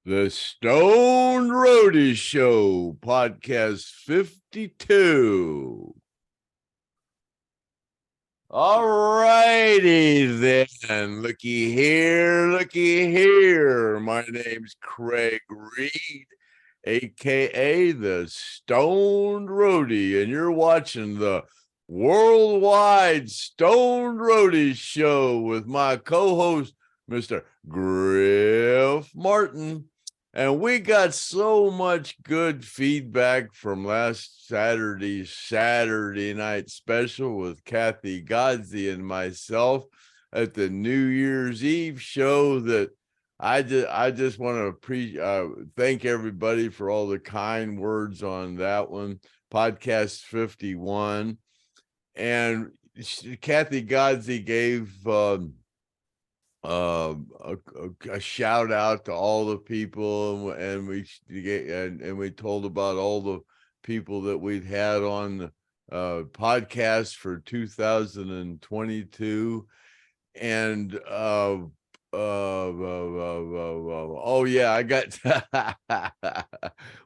The Stoned Roadie Show, podcast 52. All righty then. Looky here. My name's Craig Reed, aka the Stoned Roadie, and you're watching the worldwide Stoned Roadie Show with my co-host, Mr. Griff Martin. And we got so much good feedback from last Saturday's Saturday night special with Kathy Godsey and myself at the New Year's Eve show that I just want to thank everybody for all the kind words on that one, podcast 51. And Kathy Godsey gave a shout out to all the people, and we told about all the people that we'd had on the podcast for 2022. And oh yeah, I got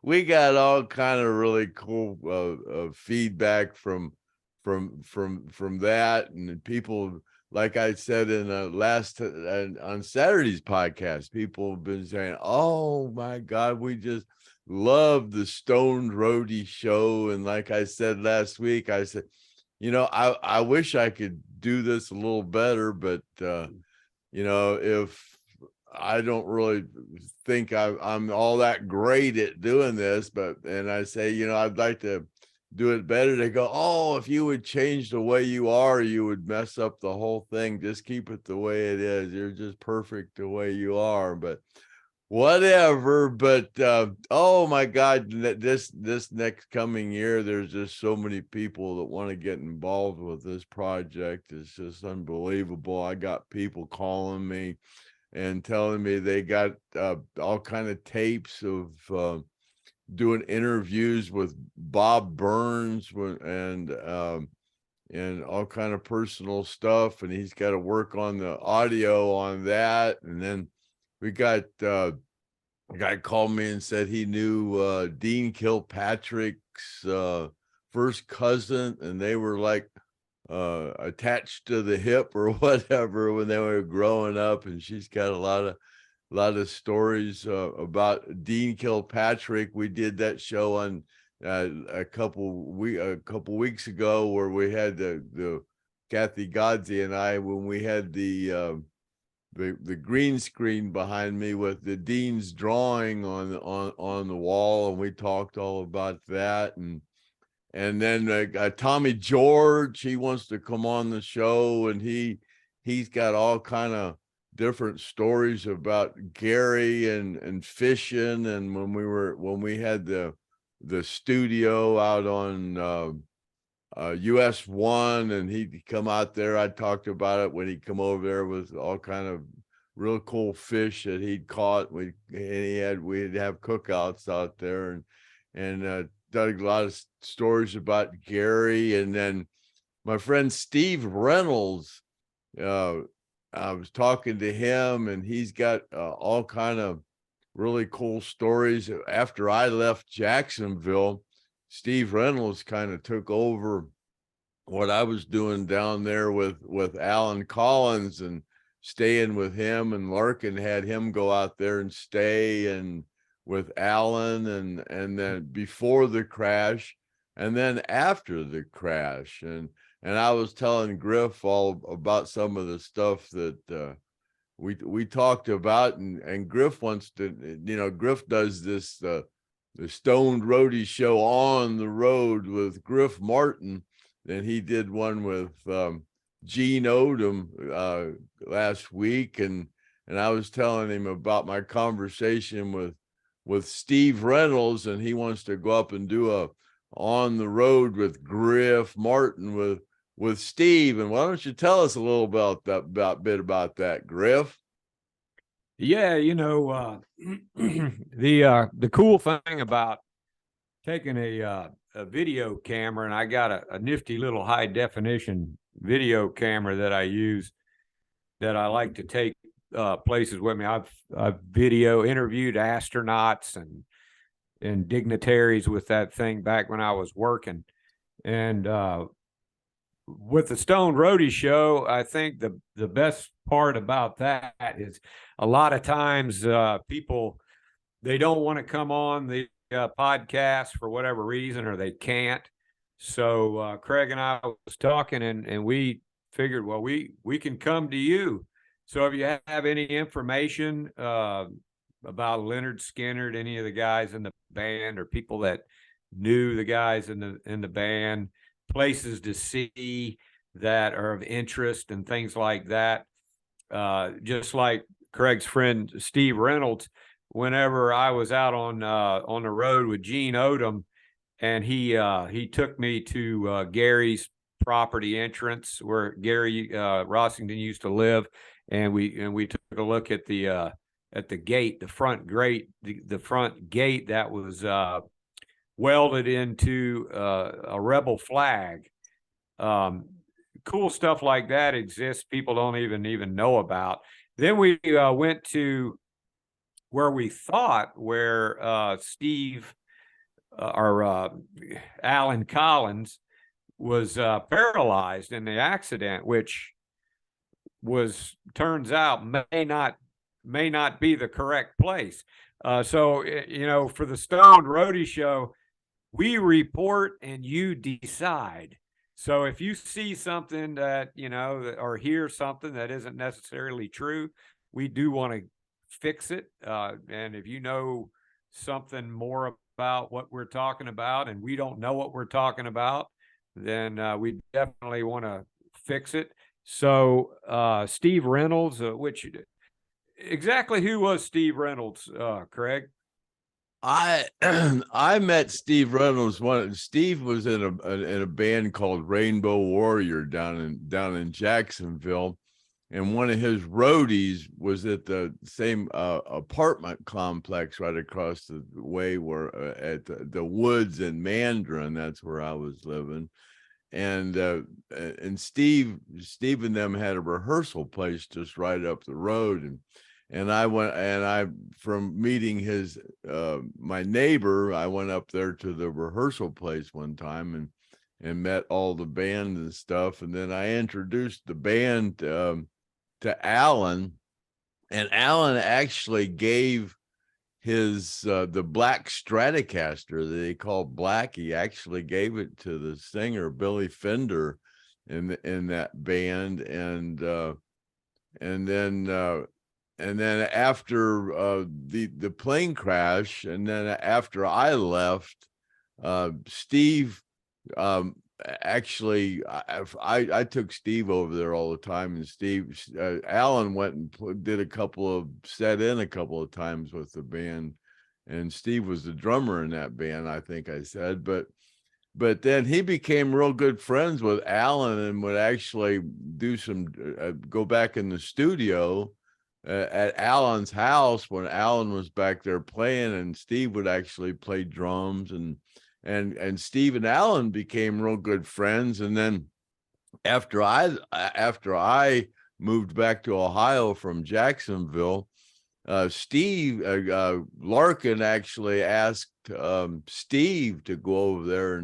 we got all kind of really cool feedback from that, and people, like I said in on Saturday's podcast, people have been saying, "Oh my God, we just love the Stoned Roadie Show." And like I said last week, I said, I wish I could do this a little better, but if I don't really think I'm all that great at doing this, and I say, I'd like to do it better. They go, "Oh, if you would change the way you are, you would mess up the whole thing. Just keep it the way it is. You're just perfect the way you are." But whatever. But oh my God, this next coming year, there's just so many people that want to get involved with this project. It's just unbelievable. I got people calling me and telling me they got all kind of tapes of doing interviews with Bob Burns and all kind of personal stuff, and he's got to work on the audio on that. And then we got a guy called me and said he knew Dean Kilpatrick's first cousin, and they were like attached to the hip or whatever when they were growing up, and she's got a lot of stories about Dean Kilpatrick. We did that show on a couple weeks ago, where we had the Kathy Godsey and I, when we had the green screen behind me with the Dean's drawing on the wall, and we talked all about that. And then Tommy George, he wants to come on the show, and he's got all kind of different stories about Gary and fishing, and when we had the studio out on US 1, and he'd come out there. I talked about it when he'd come over there with all kind of real cool fish that he'd caught. We'd have cookouts out there, and done a lot of stories about Gary. And then my friend Steve Reynolds, I was talking to him, and he's got all kind of really cool stories. After I left Jacksonville, Steve Reynolds kind of took over what I was doing down there with Alan Collins, and staying with him, and Larkin had him go out there and stay and with Alan, and then before the crash, and then after the crash. And I was telling Griff all about some of the stuff that we talked about, and Griff wants to, Griff does this the Stoned Roadie Show on the road with Griff Martin. Then he did one with Gene Odom last week, and I was telling him about my conversation with Steve Reynolds, and he wants to go up and do a on the road with Griff Martin with Steve. And why don't you tell us a little about that, Griff? Yeah, the cool thing about taking a video camera, and I got a nifty little high definition video camera that I use, that I like to take places with me. I've video interviewed astronauts and dignitaries with that thing back when I was working. And with the Stone Roadie show, I think the best part about that is a lot of times people, they don't want to come on the podcast for whatever reason, or they can't. So Craig and I was talking, and we figured, well, we can come to you. So if you have any information about Lynyrd Skynyrd, any of the guys in the band, or people that knew the guys in the band, places to see that are of interest and things like that. Just like Craig's friend Steve Reynolds, whenever I was out on the road with Gene Odom, and he took me to Gary's property entrance where Gary Rossington used to live, and we took a look at the gate, the front gate that was welded into a rebel flag. Cool stuff like that exists. People don't even know about. Then we went to where Steve or Alan Collins was paralyzed in the accident, which turns out may not be the correct place. So for the Stone Roadie show, we report and you decide. So if you see something that, or hear something that isn't necessarily true, we do want to fix it. And if you know something more about what we're talking about and we don't know what we're talking about, then we definitely want to fix it. So Steve Reynolds, exactly who was Steve Reynolds, Craig? I met Steve Reynolds. Steve was in a band called Rainbow Warrior down in Jacksonville, and one of his roadies was at the same apartment complex right across the way where at the Woods in Mandarin. That's where I was living, and Steve and them had a rehearsal place just right up the road, and I from meeting his my neighbor, I went up there to the rehearsal place one time and met all the band and stuff, and then I introduced the band to Alan, and Alan actually gave his the black Stratocaster that he called Black. He actually gave it to the singer Billy Fender in that band, and then after the plane crash, and then after I left, Steve actually I took Steve over there all the time, and Alan went and did a couple of times with the band, and Steve was the drummer in that band, I think I said, but then he became real good friends with Alan and would actually do some go back in the studio at Alan's house when Alan was back there playing, and Steve would actually play drums, and Steve and Alan became real good friends. And then after I moved back to Ohio from Jacksonville, Steve Larkin actually asked Steve to go over there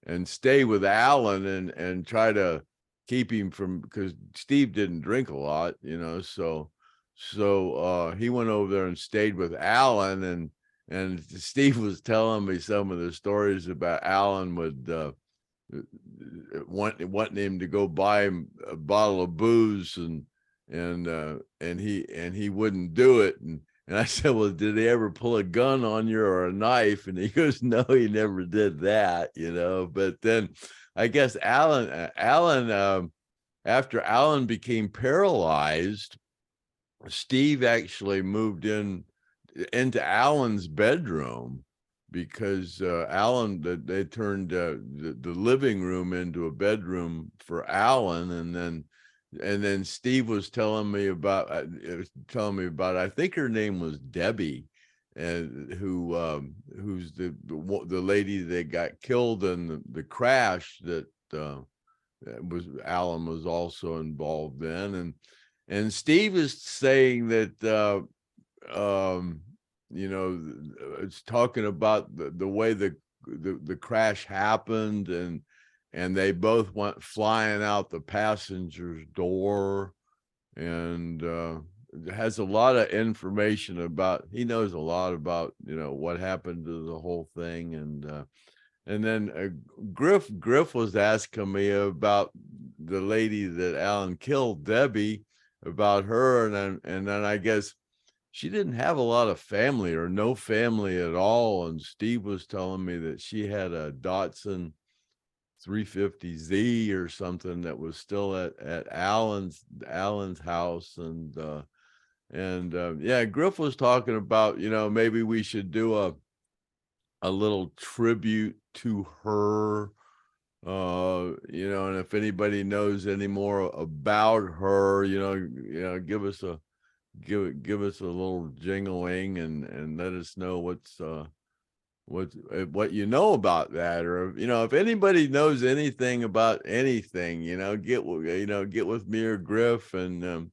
and stay with Alan and try to keep him from, because Steve didn't drink a lot, so he went over there and stayed with Alan, and Steve was telling me some of the stories about Alan would wanting him to go buy him a bottle of booze, and he wouldn't do it, and I said, well, did he ever pull a gun on you or a knife? And he goes, no, he never did that, but then I guess Alan, after Alan became paralyzed, Steve actually moved into Alan's bedroom, because Alan, they turned the living room into a bedroom for Alan, and then Steve was telling me about, I think her name was Debbie, and who's the lady that got killed in the crash that Alan was also involved in, And Steve is saying that you know, it's talking about the way the crash happened, and they both went flying out the passenger's door, and has a lot of information about, he knows a lot about, you know, what happened to the whole thing. And then Griff was asking me about the lady that Alan killed, Debbie, about her, and then I guess she didn't have a lot of family or no family at all. And Steve was telling me that she had a Datsun 350Z or something that was still at Alan's house. And yeah, Griff was talking about, you know, maybe we should do a little tribute to her, you know, and if anybody knows any more about her, you know, give us a little jingling, and let us know what you know about that, or, you know, if anybody knows anything about anything, you know, get with me or Griff, and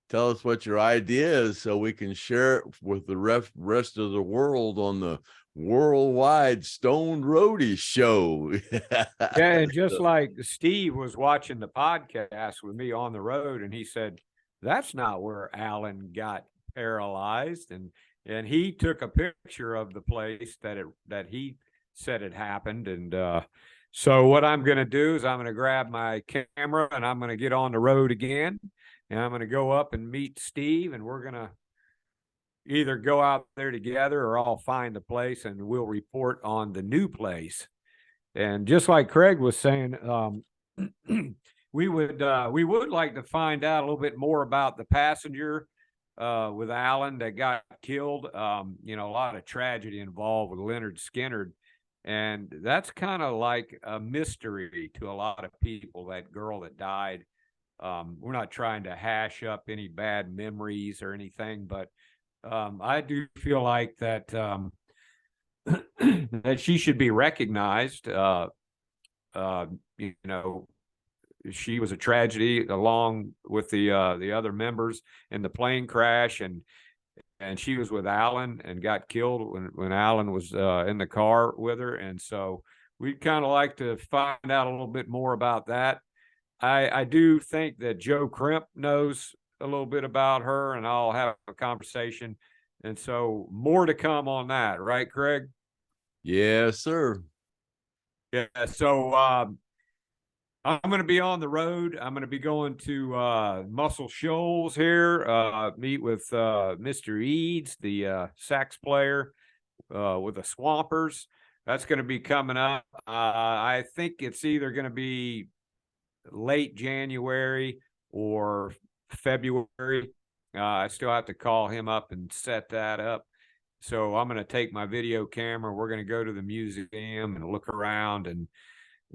tell us what your idea is, so we can share it with the rest of the world on the worldwide Stoned Roadie show. Yeah, and just like Steve was watching the podcast with me on the road, and he said, "That's not where Alan got paralyzed," and he took a picture of the place that he said it happened. And so what I'm going to do is I'm going to grab my camera and I'm going to get on the road again, and I'm going to go up and meet Steve, and we're going to either go out there together, or I'll find the place and we'll report on the new place. And just like Craig was saying, we would like to find out a little bit more about the passenger with Alan that got killed. You know, a lot of tragedy involved with Lynyrd Skynyrd, and that's kind of like a mystery to a lot of people, that girl that died. We're not trying to hash up any bad memories or anything, but I do feel like that that she should be recognized. You know, she was a tragedy along with the other members in the plane crash, and she was with Alan and got killed when Alan was in the car with her. And so we'd kind of like to find out a little bit more about that. I do think that Joe Crimp knows a little bit about her, and I'll have a conversation. And so more to come on that, right, Craig? Yes, sir. Yeah. So I'm going to be on the road. I'm going to be going to Muscle Shoals here, meet with Mr. Eads, the sax player with the Swampers. That's going to be coming up. I think it's either going to be late January or February. I still have to call him up and set that up. So I'm going to take my video camera. We're going to go to the museum and look around and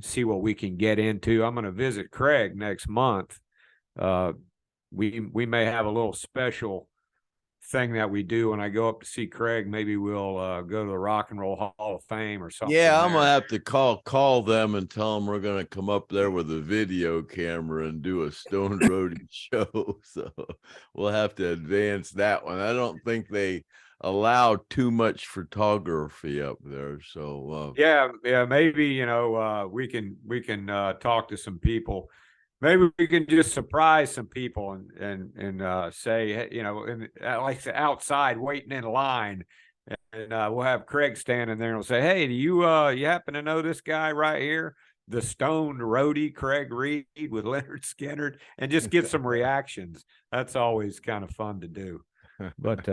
see what we can get into. I'm going to visit Craig next month. We may have a little special thing that we do when I go up to see Craig. Maybe we'll go to the Rock and Roll Hall of Fame or something. Yeah, I'm gonna have to call them and tell them we're gonna come up there with a video camera and do a Stoned Roadie show. So we'll have to advance that one. I don't think they allow too much photography up there. So yeah, maybe, you know, we can talk to some people. Maybe we can just surprise some people and say, you know, like outside waiting in line, and we'll have Craig standing there and we'll say, "Hey, do you happen to know this guy right here, the Stoned Roadie, Craig Reed with Lynyrd Skynyrd?" And just get some reactions. That's always kind of fun to do. But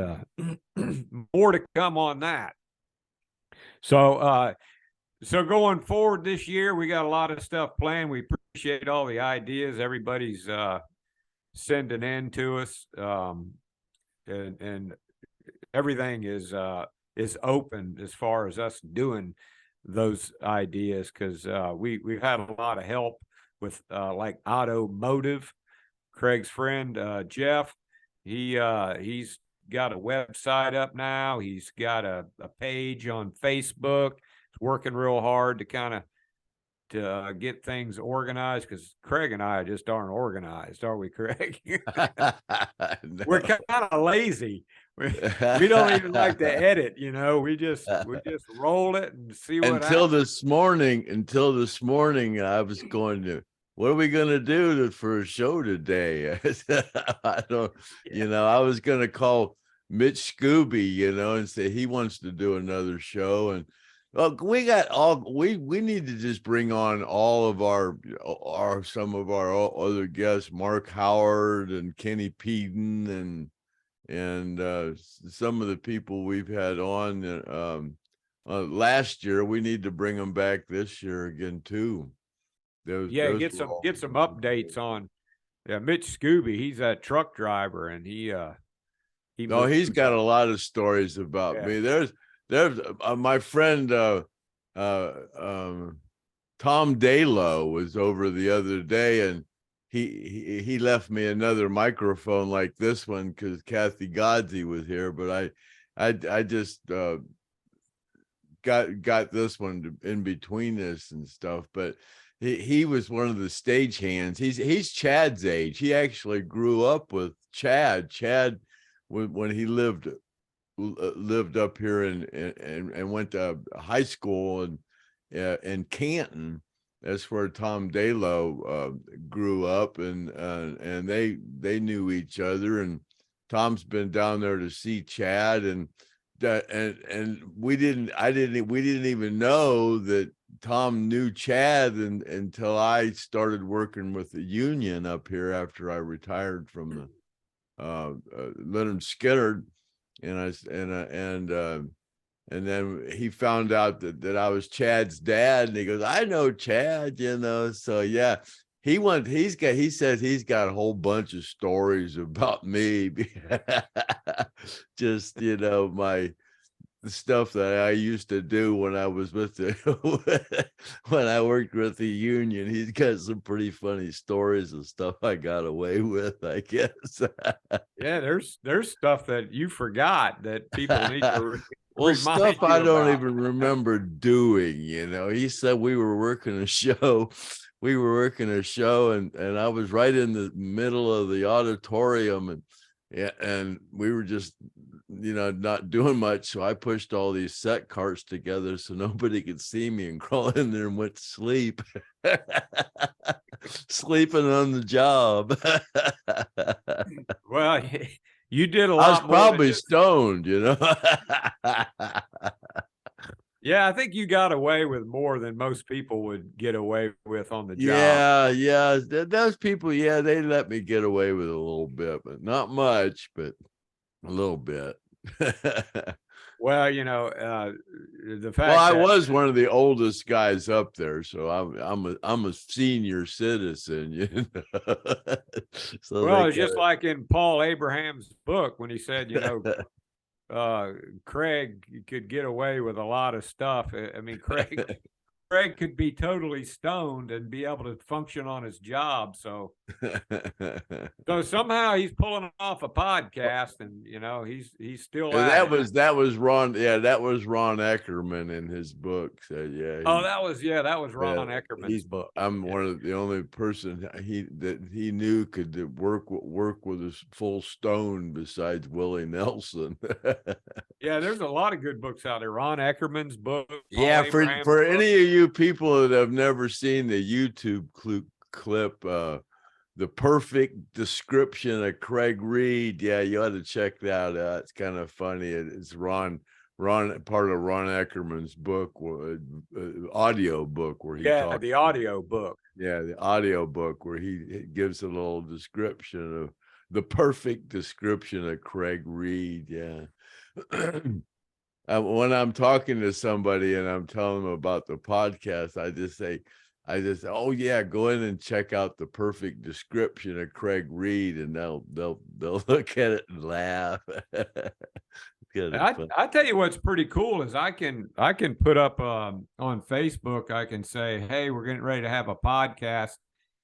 more to come on that. So so going forward this year, we got a lot of stuff planned. We appreciate all the ideas everybody's sending in to us, and everything is open as far as us doing those ideas, because we've had a lot of help with like automotive. Craig's friend Jeff, he's got a website up now. He's got a page on Facebook. He's working real hard to kind of get things organized, because Craig and I just aren't organized, are we, Craig? We're kind of lazy. We don't even like to edit, we just roll it and see what until happens. this morning, I was going to, what are we going to do for a show today? I don't, I was going to call Mitch Scooby, and say he wants to do another show. And we need to just bring on all of some of our other guests, Mark Howard and Kenny Peden and some of the people we've had on last year. We need to bring them back this year again too. Those get some updates on Mitch Scooby. He's a truck driver, and he's got a lot of stories about me. There's my friend Tom Dalo was over the other day, and he left me another microphone like this one because Kathy Godsey was here, but I just got this one in between this and stuff. But he was one of the stage hands. He's Chad's age. He actually grew up with Chad. Chad, when he lived up here and went to high school in Canton. That's where Tom Dalo grew up, and they knew each other. And Tom's been down there to see Chad, and we didn't even know that Tom knew Chad until I started working with the union up here after I retired from the Lynyrd Skynyrd, and then he found out that I was Chad's dad, and he goes, I know Chad, so yeah. He says he's got a whole bunch of stories about me. Just, the stuff that I used to do when I was with when I worked with the union. He's got some pretty funny stories of stuff I got away with, I guess. Yeah, there's stuff that you forgot that people need to stuff I don't even remember doing. He said we were working a show. And I was right in the middle of the auditorium, and we were just, not doing much. So I pushed all these set carts together so nobody could see me, and crawled in there and went to sleep. Sleeping on the job. Well, you did a lot. I was probably stoned, Yeah, I think you got away with more than most people would get away with on the job. Yeah. Those people, they let me get away with a little bit, but not much, but a little bit. Well, the fact I was one of the oldest guys up there, so I'm a senior citizen, So well, it's just like in Paul Abraham's book when he said, Craig could get away with a lot of stuff. I mean, Craig could be totally stoned and be able to function on his job. So somehow he's pulling off a podcast, and he's still. That was Ron. Yeah, that was Ron Eckerman in his book. So yeah. That was Ron Eckerman's book. I'm one of the only person he knew could work with a full stone besides Willie Nelson. Yeah, there's a lot of good books out there. Ron Eckerman's book. Yeah, for any of you people that have never seen the YouTube clip, the perfect description of Craig Reed, yeah, you ought to check that out. It's kind of funny. It's Ron, part of Ron Eckerman's book, audio book where he talks. The audio book. Yeah, the audio book where he gives a little description of the perfect description of Craig Reed. Yeah. When I'm talking to somebody and I'm telling them about the podcast, I just say, oh yeah, go in and check out the perfect description of Craig Reed, and they'll look at it and laugh. I tell you what's pretty cool is I can put up on Facebook. I can say, hey, we're getting ready to have a podcast,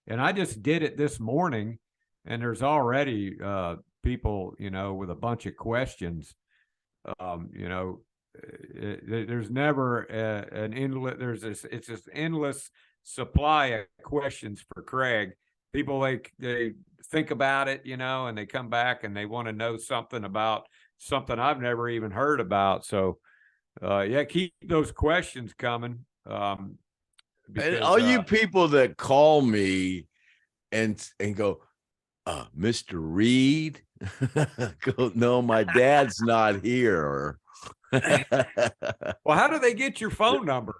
and I just did it this morning, and there's already people with a bunch of questions. There's never an endless. It's this endless supply of questions for Craig. People, they think about it, and they come back and they want to know something about something I've never even heard about. So, yeah, keep those questions coming. And all you people that call me and go, Mr. Reed, go, no, my dad's not here. Well, how do they get your phone number?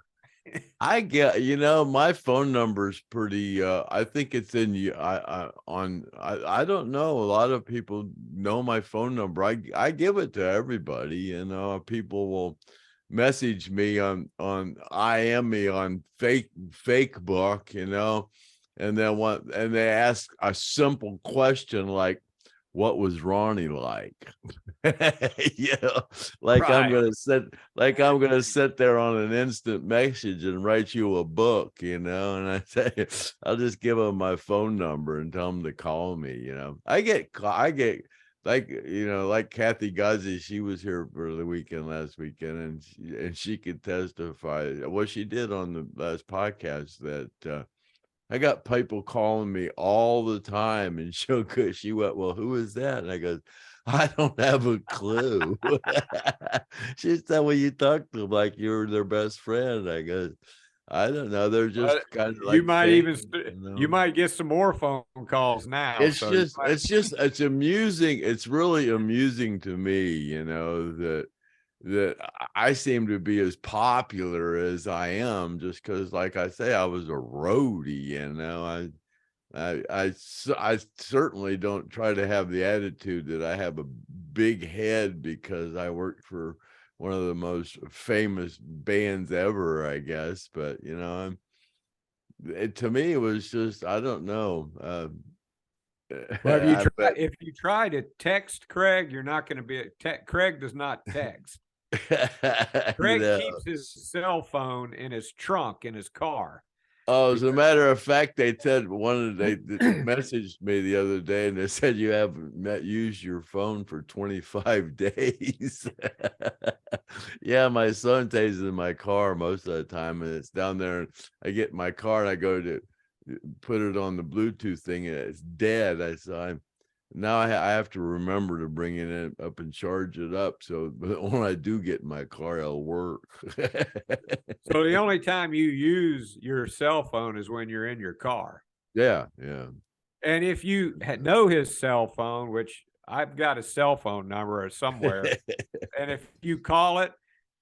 I get, my phone number is pretty, I think it's in you. I don't know. A lot of people know my phone number. I give it to everybody, people will message me on IM me on FakeBook, and then they ask a simple question like, what was Ronnie like? Like right. I'm gonna sit there on an instant message and write you a book, and I say I'll just give them my phone number and tell them to call me. I get like Kathy Guzzi, she was here for the weekend last weekend, and she could testify what she did on the last podcast that I got people calling me all the time, and she went, well, who is that? And I go, I don't have a clue. She said, well, you talk to them like you're their best friend. I go, I don't know. They're just kind of like, you might get some more phone calls now. It's amusing. It's really amusing to me, that I seem to be as popular as I am just because, like I say, I was a roadie, I certainly don't try to have the attitude that I have a big head because I worked for one of the most famous bands ever, I guess. But, to me, it was just, I don't know. Well, if you try to text Craig, you're not going to be Craig does not text. Craig keeps his cell phone in his trunk in his car. Oh, as a matter of fact, they said they messaged me the other day, and they said you haven't used your phone for 25 days. Yeah, my son takes it in my car most of the time, and it's down there. I get in my car and I go to put it on the Bluetooth thing, and it's dead. Now I have to remember to bring it up and charge it up. So when I do get in my car, it'll work. So the only time you use your cell phone is when you're in your car. Yeah. And if you know his cell phone, which I've got a cell phone number somewhere, and if you call it,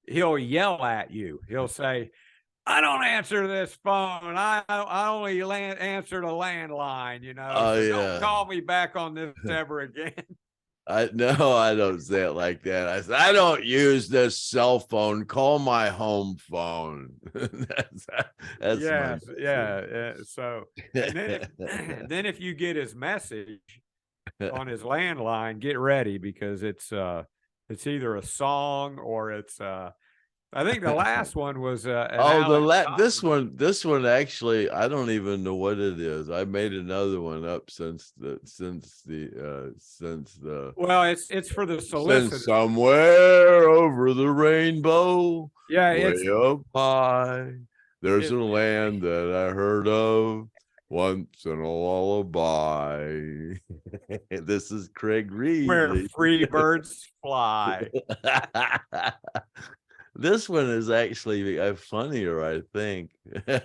he'll yell at you. He'll say, I don't answer this phone. I only answer the landline, Oh, so yeah. Don't call me back on this ever again. I don't say it like that. I said, I don't use this cell phone. Call my home phone. that's yeah. So and then if you get his message on his landline, get ready because it's either a song or it's I think the last one was this one actually, I don't even know what it is. I made another one up since the well, it's for the solicitor. Somewhere over the rainbow, yeah, way up high, there's a land that I heard of once in a lullaby. This is Craig Reed. Where free birds fly. This one is actually funnier, I think. Yeah,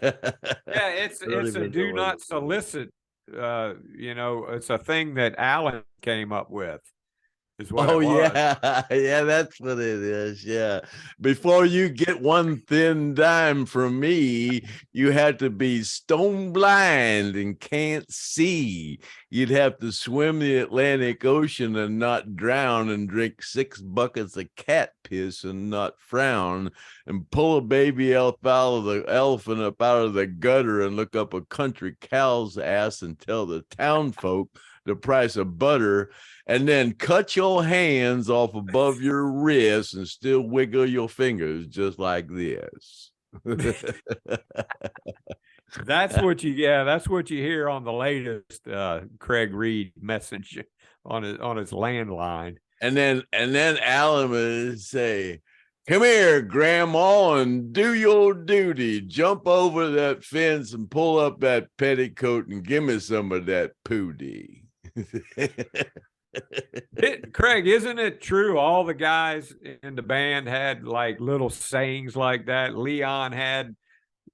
it's a do not solicit. It's a thing that Alan came up with. Yeah, that's what it is. Yeah, before you get one thin dime from me, you had to be stone blind and can't see. You'd have to swim the Atlantic Ocean and not drown, and drink 6 buckets of cat piss and not frown, and pull a baby elephant up out of the gutter and look up a country cow's ass and tell the town folk the price of butter, and then cut your hands off above your wrists and still wiggle your fingers just like this. That's what you hear on the latest Craig Reed message on his landline. And then Alan would say, Come here, Grandma, and do your duty. Jump over that fence and pull up that petticoat and give me some of that pooty. Craig, isn't it true all the guys in the band had like little sayings like that? Leon had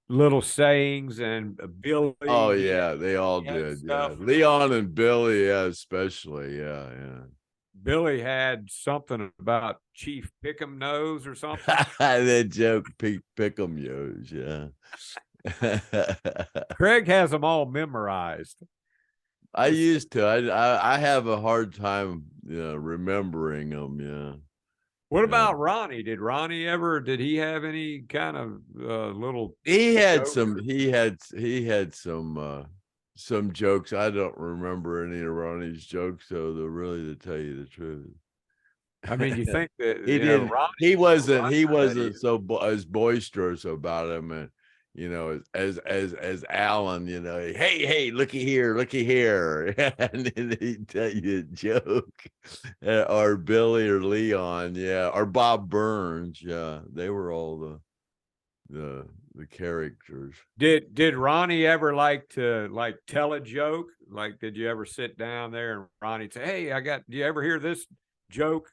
little sayings, and Billy. Oh yeah, they all did. Stuff. Yeah, Leon and Billy, yeah, especially. Yeah, yeah. Billy had something about Chief Pick'em Nose or something. That joke, Pick'em Yos, yeah. Craig has them all memorized. I used to. I have a hard time, remembering them. Yeah. What about Ronnie? Did he have any kind of little? He had some. He had some jokes. I don't remember any of Ronnie's jokes, though. To tell you the truth. I mean, you think that he didn't? He wasn't so as boisterous about him, and as Alan, hey, looky here, and then he'd tell you a joke, or Billy or Leon, yeah, or Bob Burns, yeah, they were all the characters. Did Ronnie ever like to tell a joke? Like, did you ever sit down there and Ronnie say, "Hey, do you ever hear this joke?"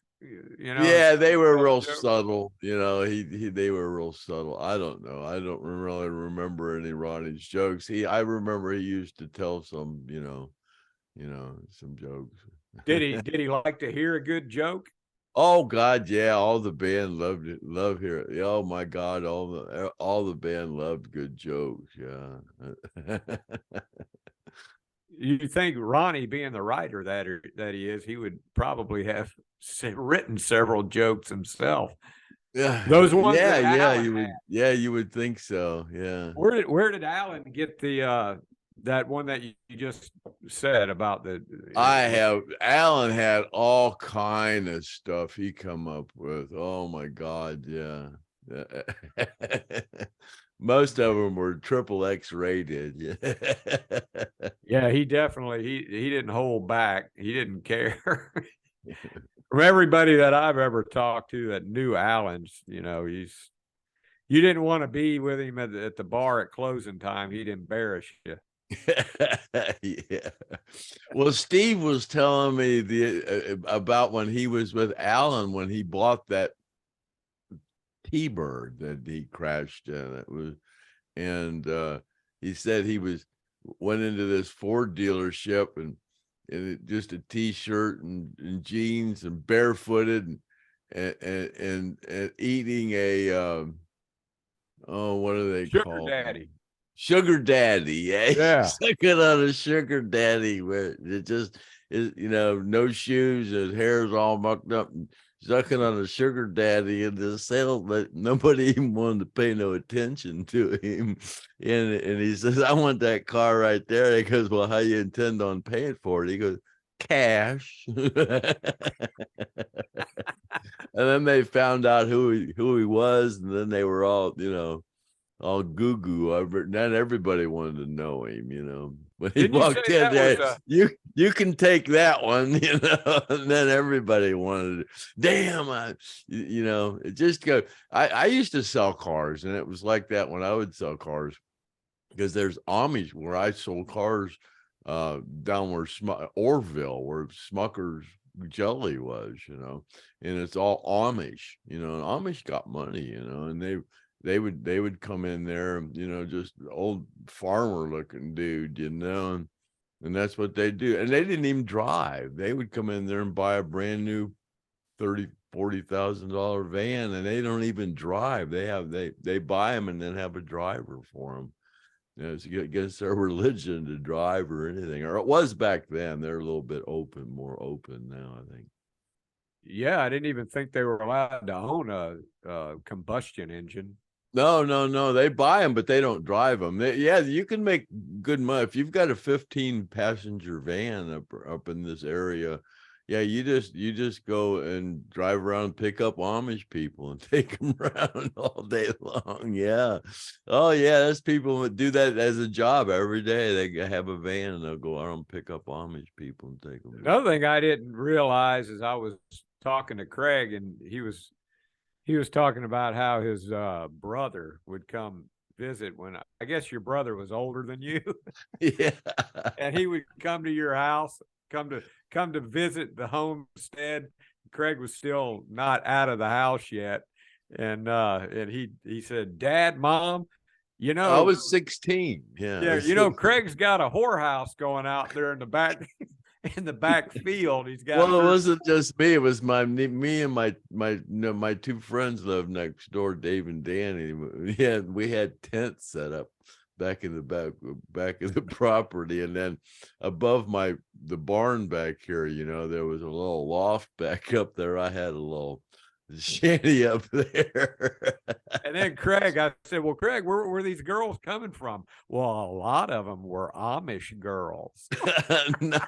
Yeah, they were real subtle. They were real subtle. I don't know. I don't really remember any Ronnie's jokes. I remember he used to tell some, some jokes. Did he like to hear a good joke? Oh God, yeah. All the band loved it. Love hearing. Oh my God, all the band loved good jokes. Yeah. You think Ronnie, being the writer that he is, he would probably have written several jokes himself. Yeah, those ones. Yeah, you would think so. Yeah. Where did Alan get the that one that you just said about the? Alan had all kind of stuff he come up with. Oh my God, yeah. Most of them were XXX rated. Yeah, he definitely he didn't hold back. He didn't care. From everybody that I've ever talked to that knew Alan's, you didn't want to be with him at the bar at closing time. He'd embarrass you. Yeah. Well, Steve was telling me about when he was with Alan when he bought that T-Bird that he crashed in. He said he went into this Ford dealership and just a T-shirt and jeans and barefooted and eating a what do they call Daddy? Sugar daddy, yeah. Sucking on a sugar daddy where it just is, no shoes, his hair's all mucked up, and sucking on a sugar daddy in the sale that nobody even wanted to pay no attention to him. And he says, I want that car right there. He goes, well, how you intend on paying for it? He goes, cash. And then they found out who he was, and then they were all, all goo-goo. Not everybody wanted to know him, When he walked in there, you can take that one, and then everybody wanted it. Damn, it just go. I used to sell cars, and it was like that when I would sell cars, because there's Amish where I sold cars down where Orville, where Smucker's Jelly was, and it's all Amish, and Amish got money, and they would come in there, just old farmer looking dude, and that's what they do. And they didn't even drive. They would come in there and buy a brand new $40,000 van, and they don't even drive. They buy them and then have a driver for them. It's against their religion to drive or anything, or it was back then. They're a little bit more open now, I think. Yeah, I didn't even think they were allowed to own a combustion engine. No. They buy them, but they don't drive them. You can make good money if you've got a 15-passenger van up in this area. Yeah, you just go and drive around and pick up Amish people and take them around all day long. Yeah. Oh yeah, there's people that do that as a job every day. They have a van and they'll go out and pick up Amish people and take them. Another thing I didn't realize is I was talking to Craig, and he he was talking about how his brother would come visit when I guess your brother was older than you. Yeah. And he would come to your house, come to visit the homestead. Craig was still not out of the house yet. And he said, Dad, Mom, I was 16. Yeah. Craig's got a whorehouse going out there in the back in the back field. He's got Well, it wasn't just me. It was me and my two friends lived next door, Dave and Danny. We had tents set up back in the back of the property, and then above the barn back here, there was a little loft back up there. I had a little shanty up there. And then Craig, I said, well, Craig, where were these girls coming from? Well, a lot of them were Amish girls. No.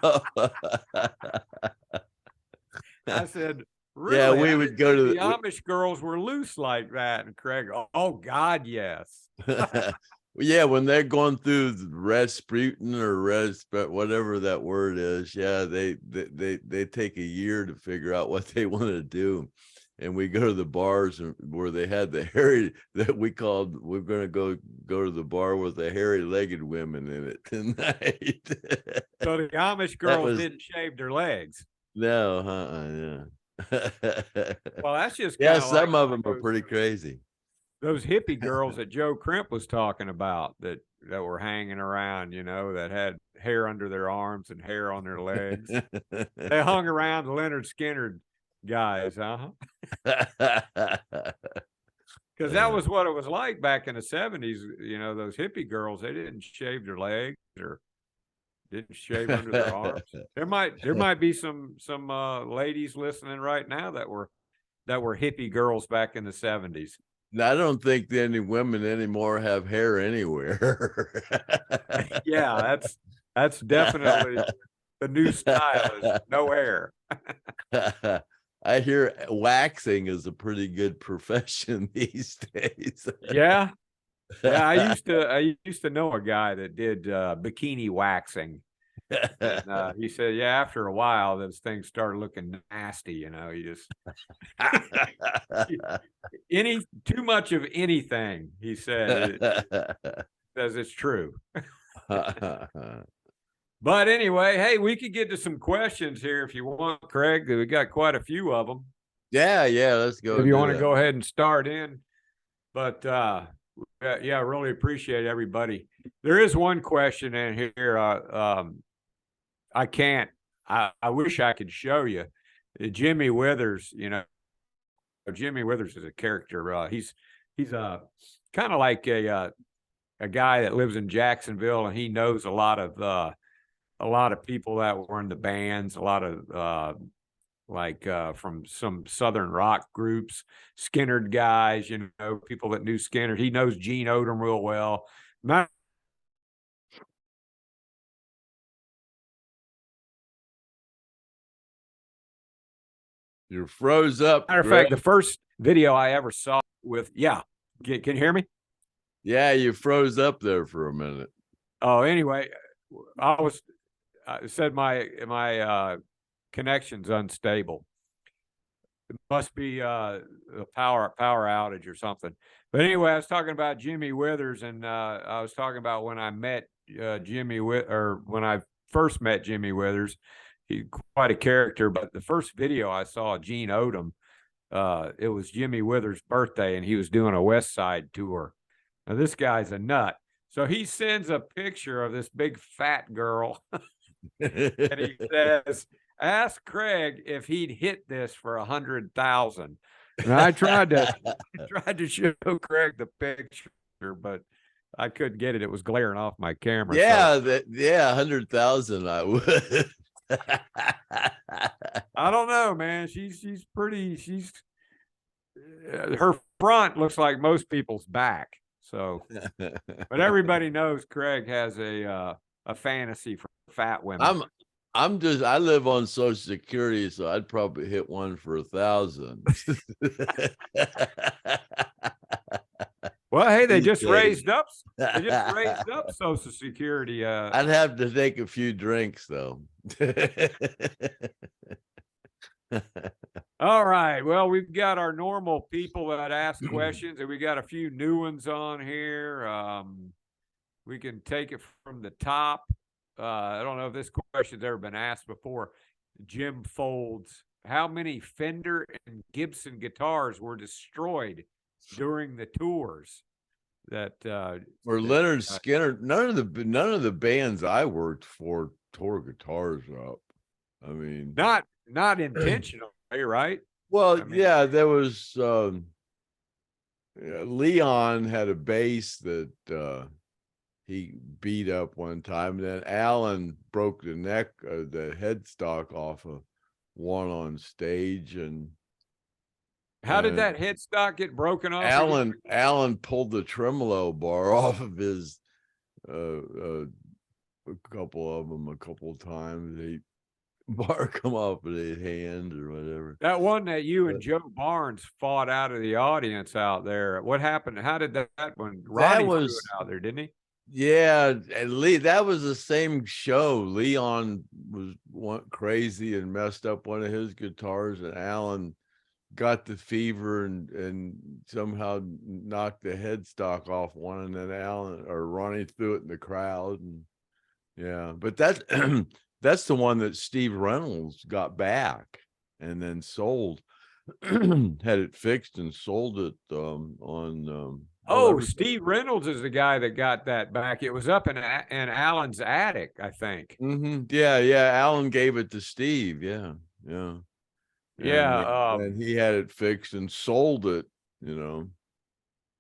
I said, really? Yeah, we would go to the Amish girls were loose like that. And Craig, oh God, yes. Yeah, when they're going through Rasputin or whatever that word is, yeah, they take a year to figure out what they want to do. And we go to the bars where they had the hairy that we're going to go to the bar with the hairy-legged women in it tonight. So the Amish girls didn't shave their legs. No, yeah. Well, that's just some of them are pretty crazy. Those hippie girls that Joe Crimp was talking about that were hanging around, that had hair under their arms and hair on their legs. They hung around the Lynyrd Skynyrd guys, because that was what it was like back in the 70s. Those hippie girls, they didn't shave their legs or didn't shave under their arms. There might be some ladies listening right now that were hippie girls back in the 70s. I don't think any women anymore have hair anywhere. Yeah, that's definitely the new style is no hair. I hear waxing is a pretty good profession these days. Yeah. I used to know a guy that did bikini waxing. And, he said, yeah, after a while, those things started looking nasty. You just too much of anything. He said, says it's true. But anyway, hey, we could get to some questions here if you want, Craig. We got quite a few of them. Yeah, let's go. If you want to go ahead and start in. But yeah, really appreciate everybody. There is one question in here. I can't. I wish I could show you. Jimmy Withers. Jimmy Withers is a character. He's kind of like a guy that lives in Jacksonville, and he knows a lot of people that were in the bands, a lot of from some Southern rock groups, Skynyrd guys, people that knew Skynyrd. He knows Gene Odom real well. You froze up. Matter of fact, the first video I ever saw can you hear me? Yeah, you froze up there for a minute. Oh, anyway, I said my connection's unstable. It must be a power outage or something. But anyway, I was talking about Jimmy Withers, and I was talking about when I met when I first met Jimmy Withers. He's quite a character, but the first video I saw of Gene Odom, it was Jimmy Withers' birthday, and he was doing a West Side tour. Now, this guy's a nut. So he sends a picture of this big fat girl, and he says, ask Craig if he'd hit this for 100,000. And I tried to show Craig the picture, but I couldn't get it. It was glaring off my camera. Yeah, 100,000 I would. I don't know, man. She's pretty. Her front looks like most people's back. So, but everybody knows Craig has a fantasy for fat women. I live on Social Security, so I'd probably hit one for 1,000. Well, hey, they just raised up Social Security. I'd have to take a few drinks though. All right. Well, we've got our normal people that ask questions, and we got a few new ones on here. We can take it from the top. I don't know if this question's ever been asked before. Jim Folds, how many Fender and Gibson guitars were destroyed during the tours? That For Lynyrd Skynyrd, none of the bands I worked for tore guitars up. I mean, not intentionally, right? well, I mean, yeah, there was Leon had a bass that he beat up one time, and then Alan broke the headstock off of one on stage, and how did that headstock get broken off? Alan pulled the tremolo bar off of his a couple of them a couple of times. He bar come off of his hand or whatever. That one that you and Joe Barnes fought out of the audience out there. What happened? How did that one? Ronnie threw it out there, didn't he? Yeah, and that was the same show. Leon went crazy and messed up one of his guitars, and Alan got the fever and somehow knocked the headstock off one, and then Ronnie threw it in the crowd. And yeah, but that's that's the one that Steve Reynolds got back and then sold. Had it fixed and sold it on Steve Reynolds is the guy that got that back. It was up in Alan's attic, I think. Yeah, Alan gave it to Steve. Yeah. And he had it fixed and sold it,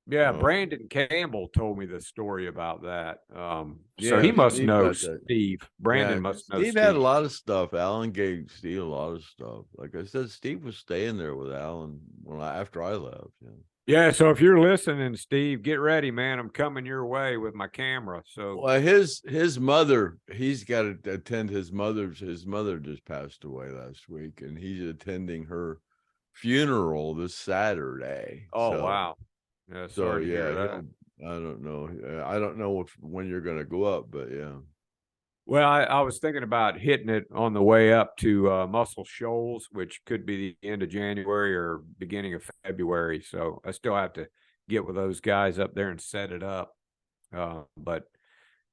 Yeah, Brandon Campbell told me the story about that. So he must know Steve. Brandon must know Steve. Steve had a lot of stuff. Alan gave Steve a lot of stuff. Like I said, Steve was staying there with Alan after I left. Yeah, so if you're listening, Steve, get ready, man. I'm coming your way with my camera. So his mother, he's got to attend his mother just passed away last week, and he's attending her funeral this Saturday. Wow. Yeah, sorry to hear that. I don't know when you're gonna go up, but yeah. Well, I was thinking about hitting it on the way up to Muscle Shoals, which could be the end of January or beginning of February. So I still have to get with those guys up there and set it up. But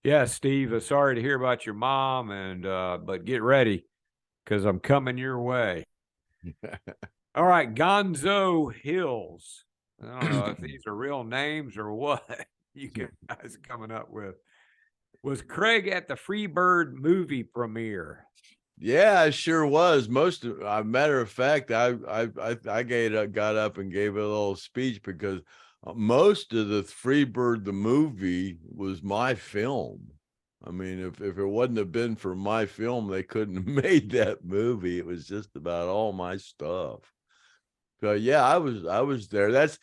yeah, Steve, sorry to hear about your mom, and but get ready because I'm coming your way. All right, Gonzo Hills. I don't know if these are real names or what you guys are coming up with. Was Craig at the Freebird movie premiere? Yeah, I sure was. Matter of fact, I got up and gave a little speech because most of the Freebird the movie was my film. I mean, if it wouldn't have been for my film, they couldn't have made that movie. It was just about all my stuff. So yeah, I was there. That's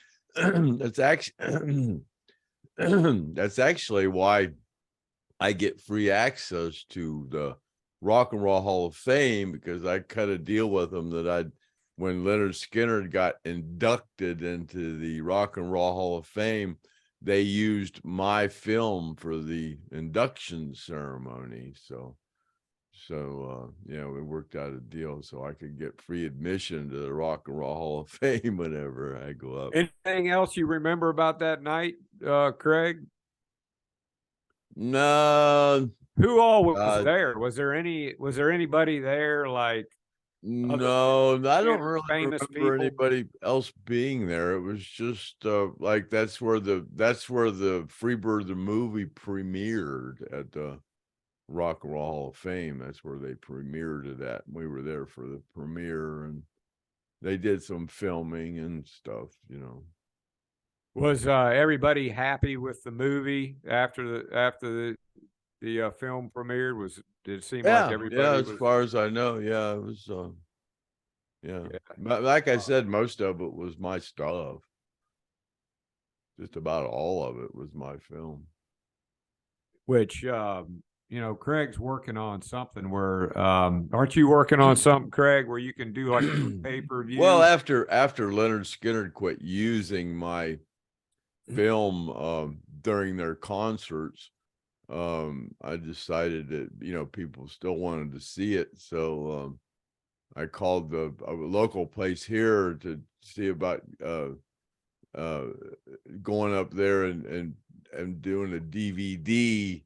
actually that's actually why I get free access to the Rock and Roll Hall of Fame, because I cut a deal with them that when Lynyrd Skynyrd got inducted into the Rock and Roll Hall of Fame, they used my film for the induction ceremony. So we worked out a deal so I could get free admission to the Rock and Roll Hall of Fame whenever I go up. Anything else you remember about that night, Craig? No. Who all was there? Was there anybody there like? No, I don't really remember anybody else being there. It was just like that's where the Freebird the movie premiered at the Rock and Roll Hall of Fame. That's where they premiered it at. We were there for the premiere, and they did some filming and stuff, Was everybody happy with the movie after the film premiered? Did it seem like everybody? Yeah, as far as I know, yeah, it was. Like I said, most of it was my stuff. Just about all of it was my film. Which Craig's working on something where aren't you working on something, Craig, where you can do like a pay-per-view? Well, after Lynyrd Skynyrd quit using my film during their concerts, I decided that people still wanted to see it, so I called a local place here to see about going up there and doing a DVD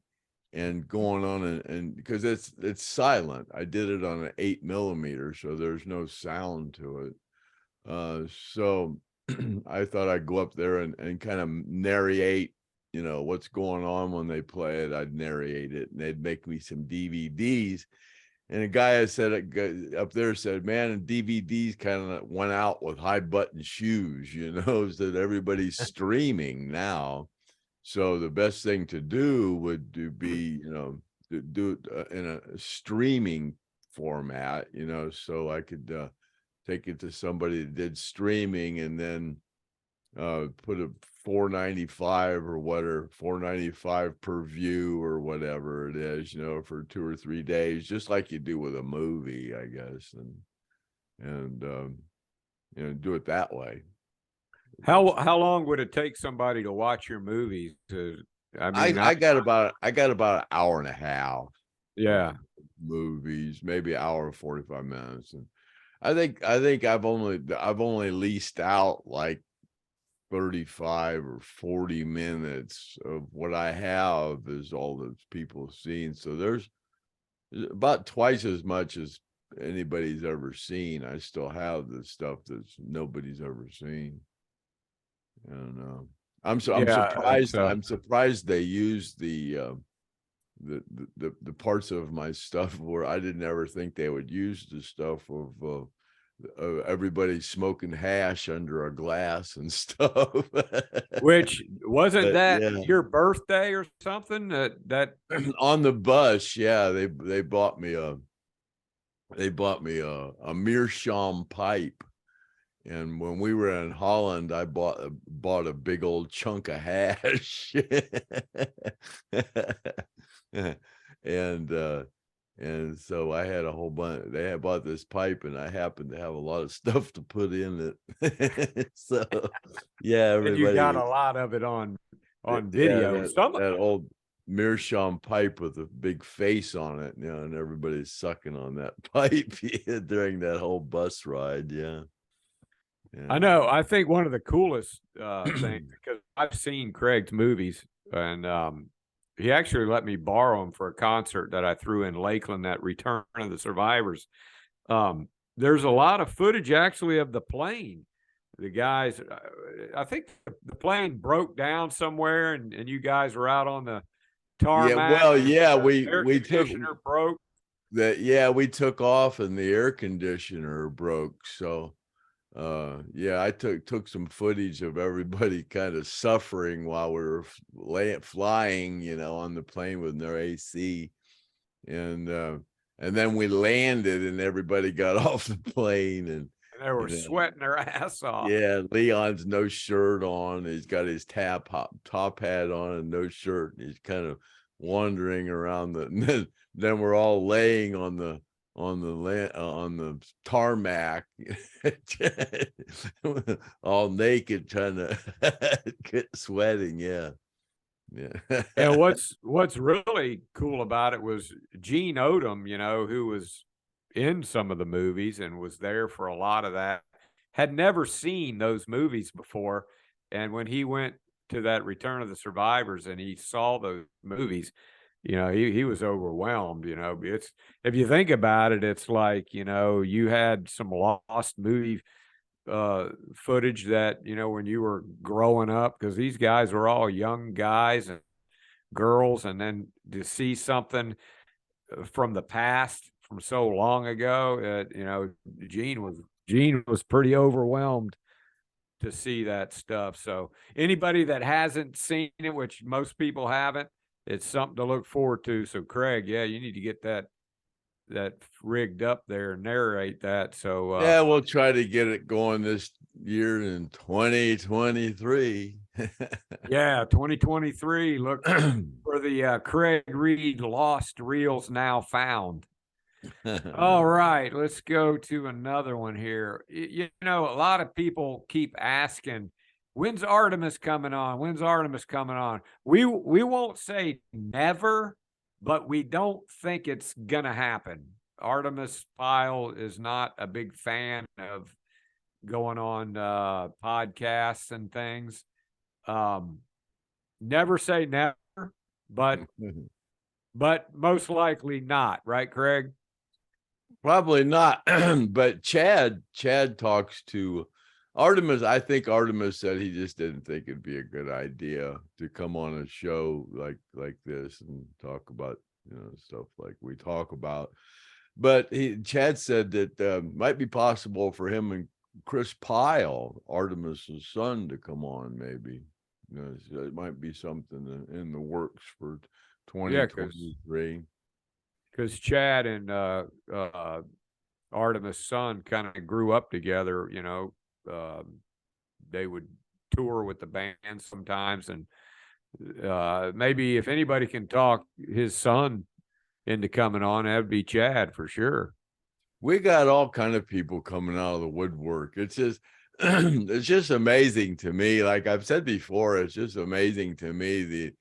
and going on and because it's silent. I did it on an 8mm, so there's no sound to it. So I thought I'd go up there and kind of narrate, you know, what's going on when they play it. I'd narrate it, and they'd make me some DVDs. And a guy I said up there said, man, and DVDs kind of went out with high button shoes, you know, so that everybody's streaming now. So the best thing to do would be, you know, do it in a streaming format, you know, so I could take it to somebody that did streaming, and then put a $4.95 or whatever, $4.95 per view or whatever it is, you know, for 2 or 3 days, just like you do with a movie, I guess, and you know, do it that way. How long would it take somebody to watch your movies? I got about an hour and a half. Yeah. Movies, maybe an hour and 45 minutes, and I think I've only leased out like 35 or 40 minutes of what I have is all that people have seen. So there's about twice as much as anybody's ever seen. I still have the stuff that nobody's ever seen. And I'm surprised. I'm surprised they used the parts of my stuff where I didn't ever think they would use the stuff of everybody smoking hash under a glass and stuff. Which wasn't that yeah. your birthday or something? That on the bus, yeah, they bought me a meerschaum pipe, and when we were in Holland, I bought a big old chunk of hash, and so I had a whole bunch. They had bought this pipe, and I happened to have a lot of stuff to put in it. So, yeah, everybody. And you got a lot of it on video. Yeah, that old meerschaum pipe with a big face on it, you know, and everybody's sucking on that pipe during that whole bus ride. Yeah. I know. I think one of the coolest things, because I've seen Craig's movies, and he actually let me borrow them for a concert that I threw in Lakeland, that Return of the Survivors. There's a lot of footage actually of the plane. The guys, I think the plane broke down somewhere, and you guys were out on the tarmac. Yeah, well, yeah, we broke. That, yeah, we took off and the air conditioner broke. So yeah, I took some footage of everybody kind of suffering while we were flying, you know, on the plane with no AC, and then we landed and everybody got off the plane, and they were sweating their ass off. Yeah, Leon's no shirt on. He's got his top hat on and no shirt. And he's kind of wandering around and then we're all laying on the tarmac, all naked, trying to get sweating. Yeah. And what's really cool about it was Gene Odom, you know, who was in some of the movies and was there for a lot of that, had never seen those movies before. And when he went to that Return of the Survivors and he saw those movies, you know, he was overwhelmed. You know, it's, if you think about it, it's like, you know, you had some lost movie footage that, you know, when you were growing up, because these guys were all young guys and girls, and then to see something from the past from so long ago, you know, Gene was pretty overwhelmed to see that stuff. So anybody that hasn't seen it, which most people haven't, it's something to look forward to. So Craig, yeah, you need to get that rigged up there and narrate that. So yeah, we'll try to get it going this year in 2023. Yeah, 2023. Look for the Craig Reed Lost Reels Now Found. All right, let's go to another one here. You know, a lot of people keep asking, when's Artemis coming on? When's Artemis coming on? We won't say never, but we don't think it's gonna happen. Artemis Pyle is not a big fan of going on podcasts and things. Never say never, but most likely not, right, Craig? Probably not. But Chad talks to Artemis. I think Artemis said he just didn't think it'd be a good idea to come on a show like this and talk about, you know, stuff like we talk about. But Chad said that might be possible for him and Chris Pyle, Artemis's son, to come on. Maybe, you know, so it might be something in the works for 2023. Because Chad and Artemis' son kind of grew up together. You know, they would tour with the band sometimes, and maybe if anybody can talk his son into coming on, that'd be Chad for sure. We got all kind of people coming out of the woodwork. It's just it's just amazing to me. Like I've said before, it's just amazing to me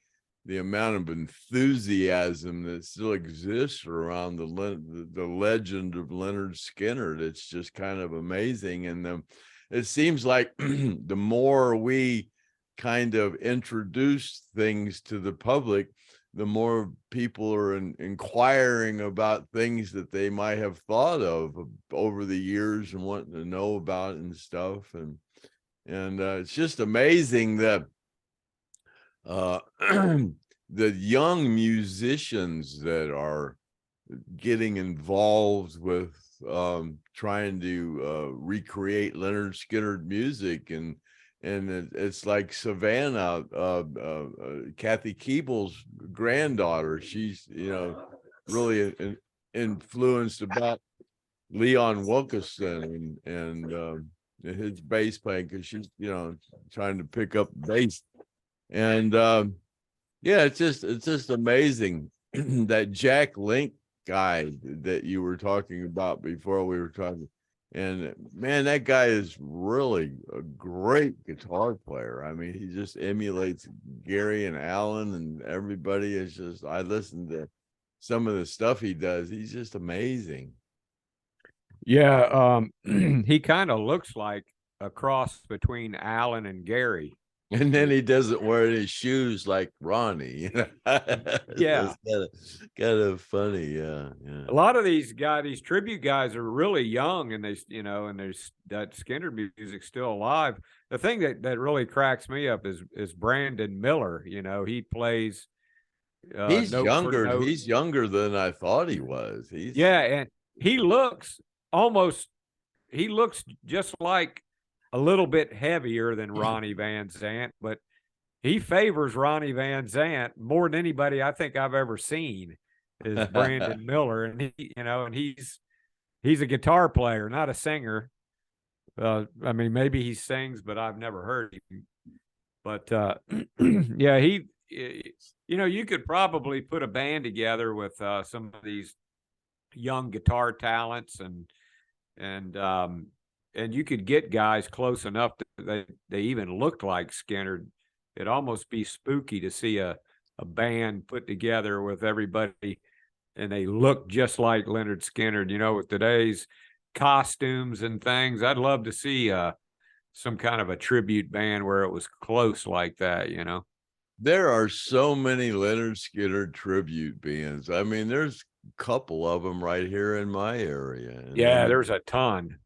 the amount of enthusiasm that still exists around the legend of Lynyrd Skynyrd. It's just kind of amazing. And it seems like the more we kind of introduce things to the public, the more people are inquiring about things that they might have thought of over the years and wanting to know about and stuff. And it's just amazing that the young musicians that are getting involved with trying to recreate Lynyrd Skynyrd music, and it's like Savannah, Kathy Keeble's granddaughter. She's, you know, really influenced about Leon Wilkeson and his bass playing, because she's, you know, trying to pick up bass. And yeah, it's just amazing. That Jack Link guy that you were talking about before we were talking, and man, that guy is really a great guitar player. I mean, he just emulates Gary and Alan and everybody. Is just, I listen to some of the stuff he does. He's just amazing. Yeah, he kind of looks like a cross between Alan and Gary. And then he doesn't wear any shoes like Ronnie, you know? Yeah. It's kind of funny. Yeah. A lot of these tribute guys are really young, and there's that Skynyrd music's still alive. The thing that really cracks me up is Brandon Miller. You know, he plays he's younger. He's younger than I thought he was. And he looks just like a little bit heavier than Ronnie Van Zant, but he favors Ronnie Van Zant more than anybody I think I've ever seen, is Brandon Miller. And he's a guitar player, not a singer. I mean, maybe he sings, but I've never heard him. But yeah, you could probably put a band together with some of these young guitar talents, and you could get guys close enough that they even look like Skynyrd. It'd almost be spooky to see a band put together with everybody and they look just like Lynyrd Skynyrd, you know, with today's costumes and things. I'd love to see some kind of a tribute band where it was close like that, you know. There are so many Lynyrd Skynyrd tribute bands. I mean, there's a couple of them right here in my area. There's a ton.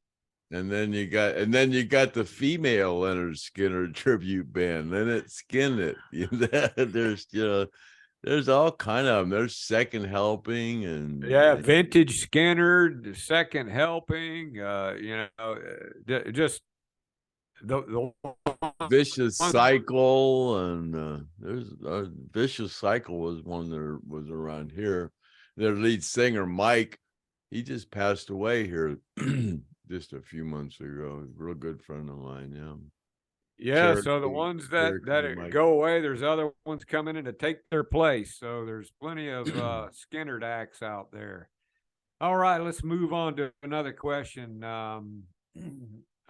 And then you got the female Lynyrd Skynyrd tribute band, Lynyrd Skynyrd. There's all kind of them. There's Second Helping and Vintage Skynyrd, Second Helping. Just the Vicious Cycle, and there's Vicious Cycle was one that was around here. Their lead singer Mike, he just passed away here. Just a few months ago. A real good friend of mine. Yeah. So the ones that go away, there's other ones coming in to take their place. So there's plenty of Skynyrd acts out there. All right, let's move on to another question. I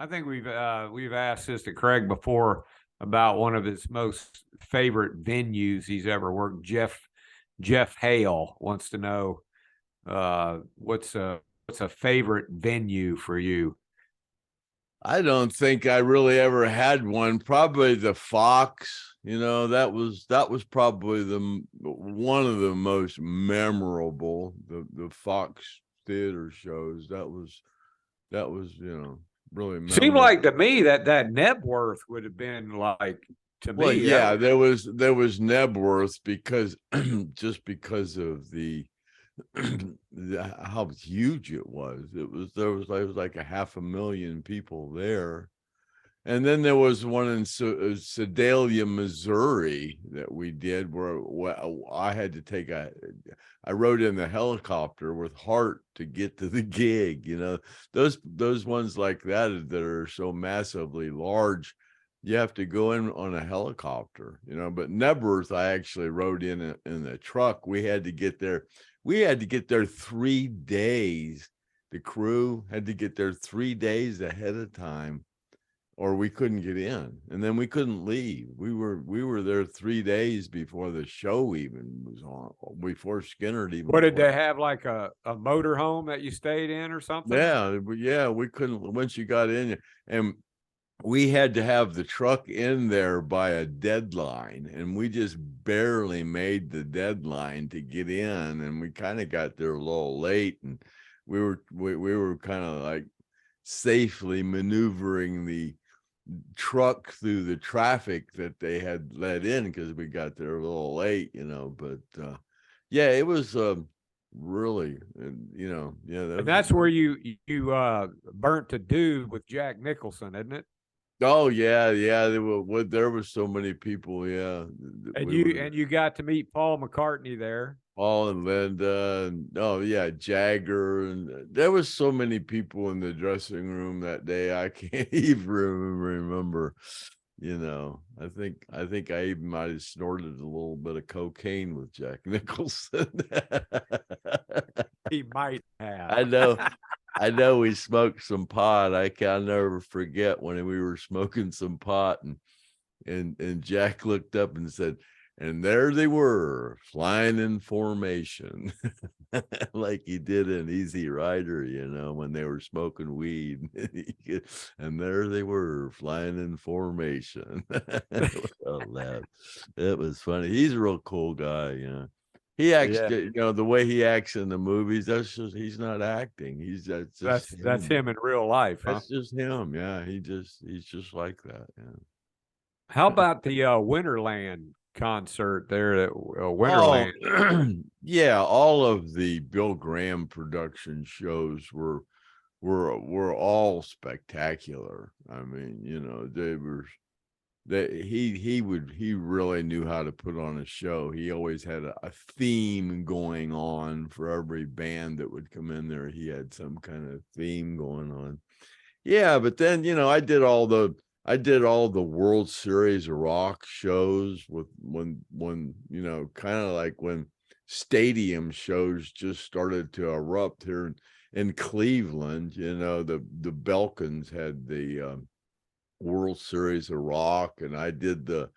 think we've asked this to Craig before about one of his most favorite venues he's ever worked. Jeff Hale wants to know What's a favorite venue for you? I don't think I really ever had one. Probably the Fox, that was probably one of the most memorable, the Fox theater shows. That was really Seemed memorable. like to me that Nebworth would have been like, to Well, me. yeah, there was Nebworth because just because of the how huge it was. There was like a 500,000 people there. And then there was one in Sedalia, Missouri that we did where I had to I rode in the helicopter with Hart to get to the gig. Those ones like that are so massively large, you have to go in on a helicopter, but Nebworth, I actually rode in the truck. We had to get there. 3 days. The crew had to get there 3 days ahead of time, or we couldn't get in, and then we couldn't leave. We were there 3 days before the show even was on, before Skynyrd even What did played. they have, like a motor home that you stayed in or something? Yeah, we couldn't once you got in, and we had to have the truck in there by a deadline, and we just barely made the deadline to get in, and we kind of got there a little late, and we were kind of like safely maneuvering the truck through the traffic that they had let in because we got there a little late, but yeah, it was really, And that's where you burnt to do with Jack Nicholson, isn't it? Oh yeah, there were so many people, yeah. And you got to meet Paul McCartney there. Paul and Linda, and oh yeah, Jagger, and there was so many people in the dressing room that day. I can't even remember. I think I even might have snorted a little bit of cocaine with Jack Nicholson. He might have. I know we smoked some pot. I can never forget when we were smoking some pot, and Jack looked up and said, "And there they were, flying in formation," like he did in Easy Rider, when they were smoking weed. And there they were, flying in formation. It was funny. He's a real cool guy. He acts, the way he acts in the movies. He's not acting. That's him in real life, huh? That's just him. Yeah, he's just like that. Yeah. How about the Winterland concert there at Winterland? Oh, yeah, all of the Bill Graham production shows were all spectacular. I mean, he really knew how to put on a show. He always had a theme going on for every band that would come in there. He had some kind of theme going on. Yeah, but then I did all the World Series of Rock shows with when kind of like when stadium shows just started to erupt here in Cleveland. The Belkins had the World Series of Rock, and I did the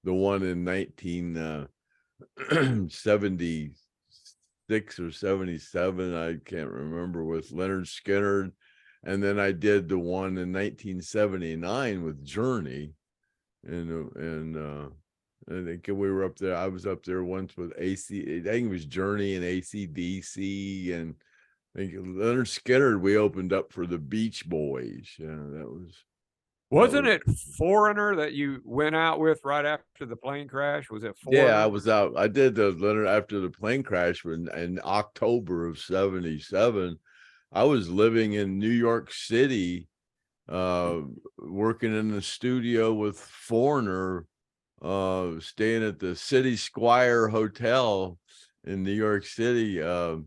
one in 1976 or 77. I can't remember, with Lynyrd Skynyrd. And then I did the one in 1979 with Journey, and I think we were up there. I was up there once with AC. I think it was Journey and AC/DC, and I think Lynyrd Skynyrd. We opened up for the Beach Boys. Yeah, Wasn't it Foreigner that you went out with right after the plane crash? Was it Foreigner? Yeah, I was out. I did the Lynyrd after the plane crash in October of 77. I was living in New York City, working in the studio with Foreigner, staying at the City Squire Hotel in New York City, in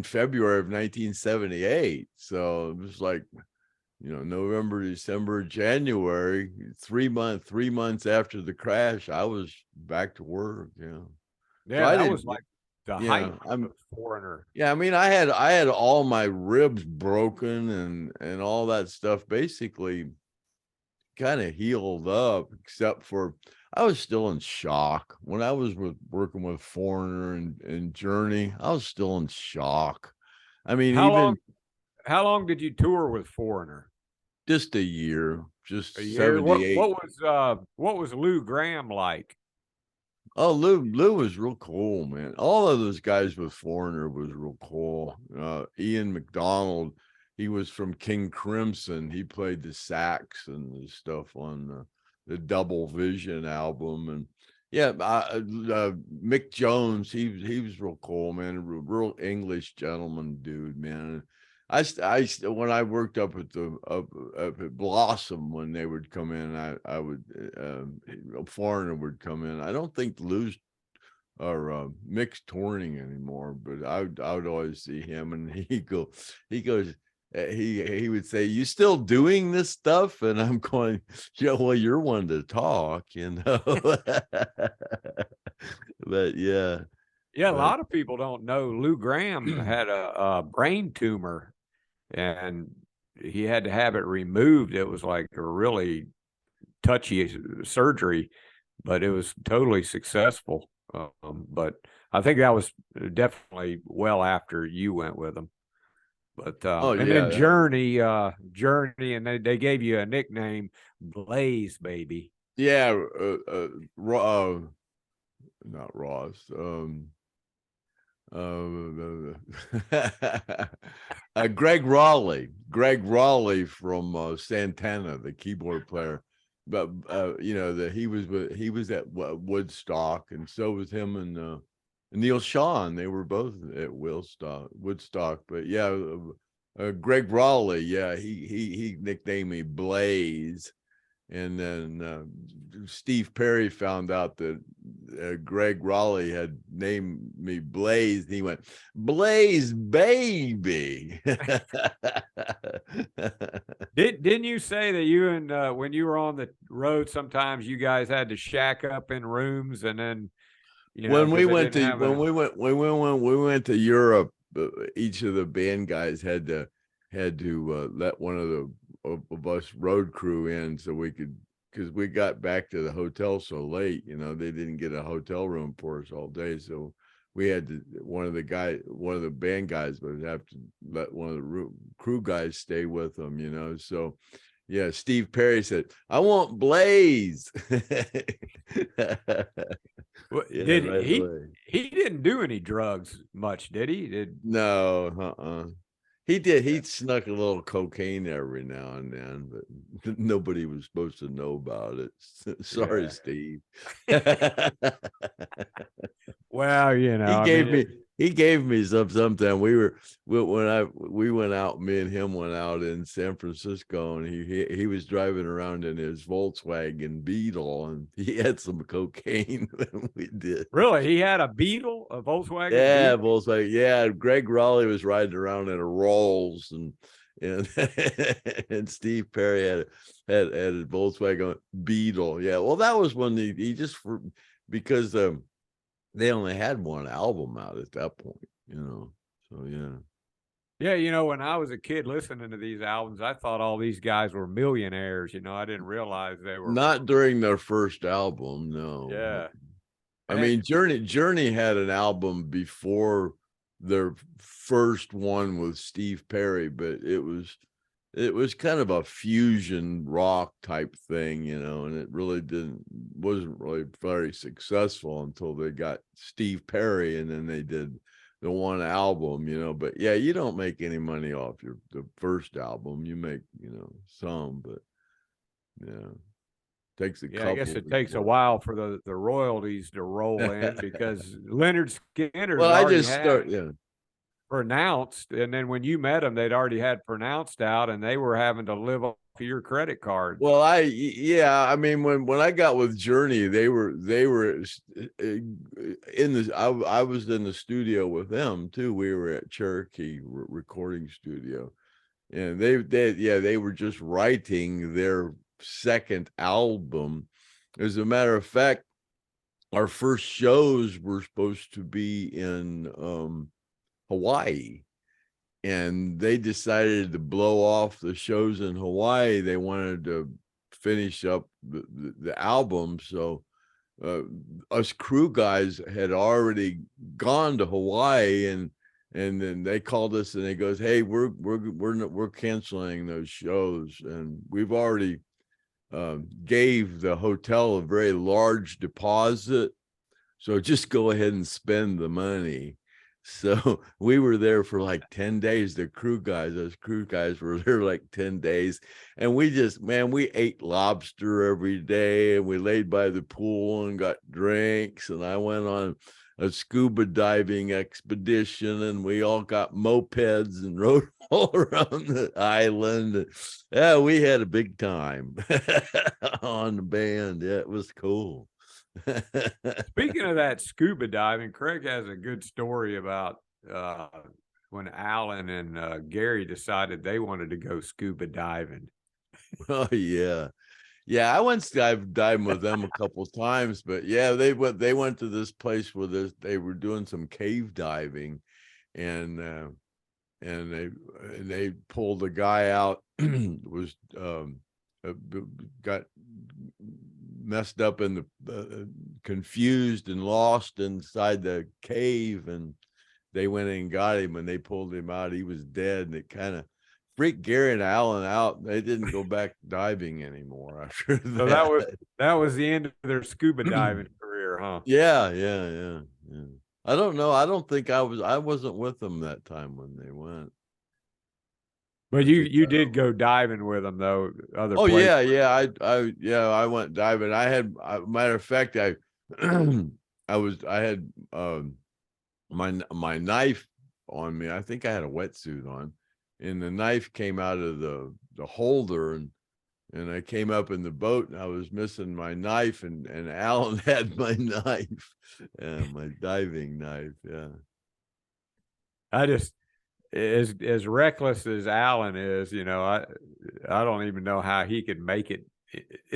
February of 1978. So it was like, November, December, January, 3 months after the crash, I was back to work. Yeah. Yeah, so that was like the height of Foreigner. Yeah, I mean, I had all my ribs broken and all that stuff. Basically, kind of healed up, except for I was still in shock when I was working with Foreigner and Journey. I was still in shock. I mean, How long even how long did you tour with Foreigner? just a year, just A year? 78. What was Lou Graham like? Oh, Lou was real cool, man. All of those guys with Foreigner was real cool. Ian McDonald, he was from King Crimson. He played the sax and the stuff on the Double Vision album. And yeah, Mick Jones, he was real cool, man. A real English gentleman dude, man. When I worked up at up at Blossom, when they would come in, I would a Foreigner would come in. I don't think Lou's or Mick's touring anymore, but I would always see him, and he goes. He would say, "You still doing this stuff?" And I'm going, "Yeah, well, you're one to talk, you know." But yeah, Yeah, a but lot of people don't know Lou Graham had a brain tumor, and he had to have it removed. It was like a really touchy surgery, but it was totally successful. But I think that was definitely well after you went with them. But oh and then yeah, Journey, and they gave you a nickname, Blaze Baby. yeah. Not Ross. Greg Raleigh from Santana, the keyboard player. But you know that he was at Woodstock, and so was him and Neil Sean. They were both at Woodstock. But yeah, Greg Raleigh, yeah, he nicknamed me Blaze. And then Steve Perry found out that Greg Raleigh had named me Blaze. And he went, "Blaze, baby." Didn't you say that you and when you were on the road, sometimes you guys had to shack up in rooms, and then When we because they went didn't to have when we went to Europe, each of the band guys had to let one of the of us road crew in so we could, because we got back to the hotel so late, you know, they didn't get a hotel room for us all day, so we had to one of the band guys would have to let one of the crew guys stay with them, you know. So yeah, Steve Perry said, "I want Blaze." Yeah, did right away. he didn't do any drugs much, did he? Did No, he did. He snuck a little cocaine every now and then, but nobody was supposed to know about it. Sorry, yeah. Steve. Well, He I mean, gave me sometime. We went out, me and him went out in San Francisco, and he was driving around in his Volkswagen Beetle, and he had some cocaine when we did. really, he had a Beetle, a Volkswagen Yeah, Beetle. Volkswagen. Yeah, Greg Raleigh was riding around in a Rolls, and and Steve Perry had a Volkswagen Beetle. Yeah, well, that was when he just because they only had one album out at that point, you know. So yeah. Yeah, when I was a kid listening to these albums, I thought all these guys were millionaires. I didn't realize they were. Not during their first album, no. Yeah. I And mean, Journey had an album before their first one with Steve Perry, but it was kind of a fusion rock type thing, you know, and it really wasn't really very successful until they got Steve Perry, and then they did the one album, you know. But yeah, you don't make any money off the first album. You make, you know, some, but yeah, takes a yeah, I guess couple it takes a before. while for the royalties to roll in because Lynyrd Skynyrd Well, had I already just had start, yeah. pronounced, and then when you met them, they'd already had pronounced out, and they were having to live off of your credit card. Well, yeah, I mean, when I got with Journey, they were in the I was in the studio with them too. We were at Cherokee recording studio, and they were just writing their second album. As a matter of fact, our first shows were supposed to be in Hawaii, and they decided to blow off the shows in Hawaii. They wanted to finish up the album. So us crew guys had already gone to Hawaii, and then they called us and they goes, hey, we're canceling those shows, and we've already gave the hotel a very large deposit, so just go ahead and spend the money. So we were there for like 10 days. Those crew guys were there like 10 days. And we just, man, we ate lobster every day, and we laid by the pool and got drinks. And I went on a scuba diving expedition, and we all got mopeds and rode all around the island. Yeah, we had a big time on the band. Yeah, it was cool. Speaking of that scuba diving, Craig has a good story about when Alan and Gary decided they wanted to go scuba diving. Oh yeah. I went diving with them a couple times, but yeah, they went to this place where they were doing some cave diving, and they pulled a guy out was got messed up in the confused and lost inside the cave, and they went in and got him, and they pulled him out. He was dead, and it kind of freaked Gary and Alan out. They didn't go back diving anymore after that. So that was the end of their scuba diving career, huh? Yeah. I don't know. I don't think I wasn't with them that time when they went. But you did go diving with them though. Other oh places. yeah, I went diving. I had matter of fact, I had my knife on me. I think I had a wetsuit on, and the knife came out of the holder, and I came up in the boat, and I was missing my knife, and Alan had my knife, my diving knife. Yeah. I just, as reckless as Alan is, I don't even know how he could make it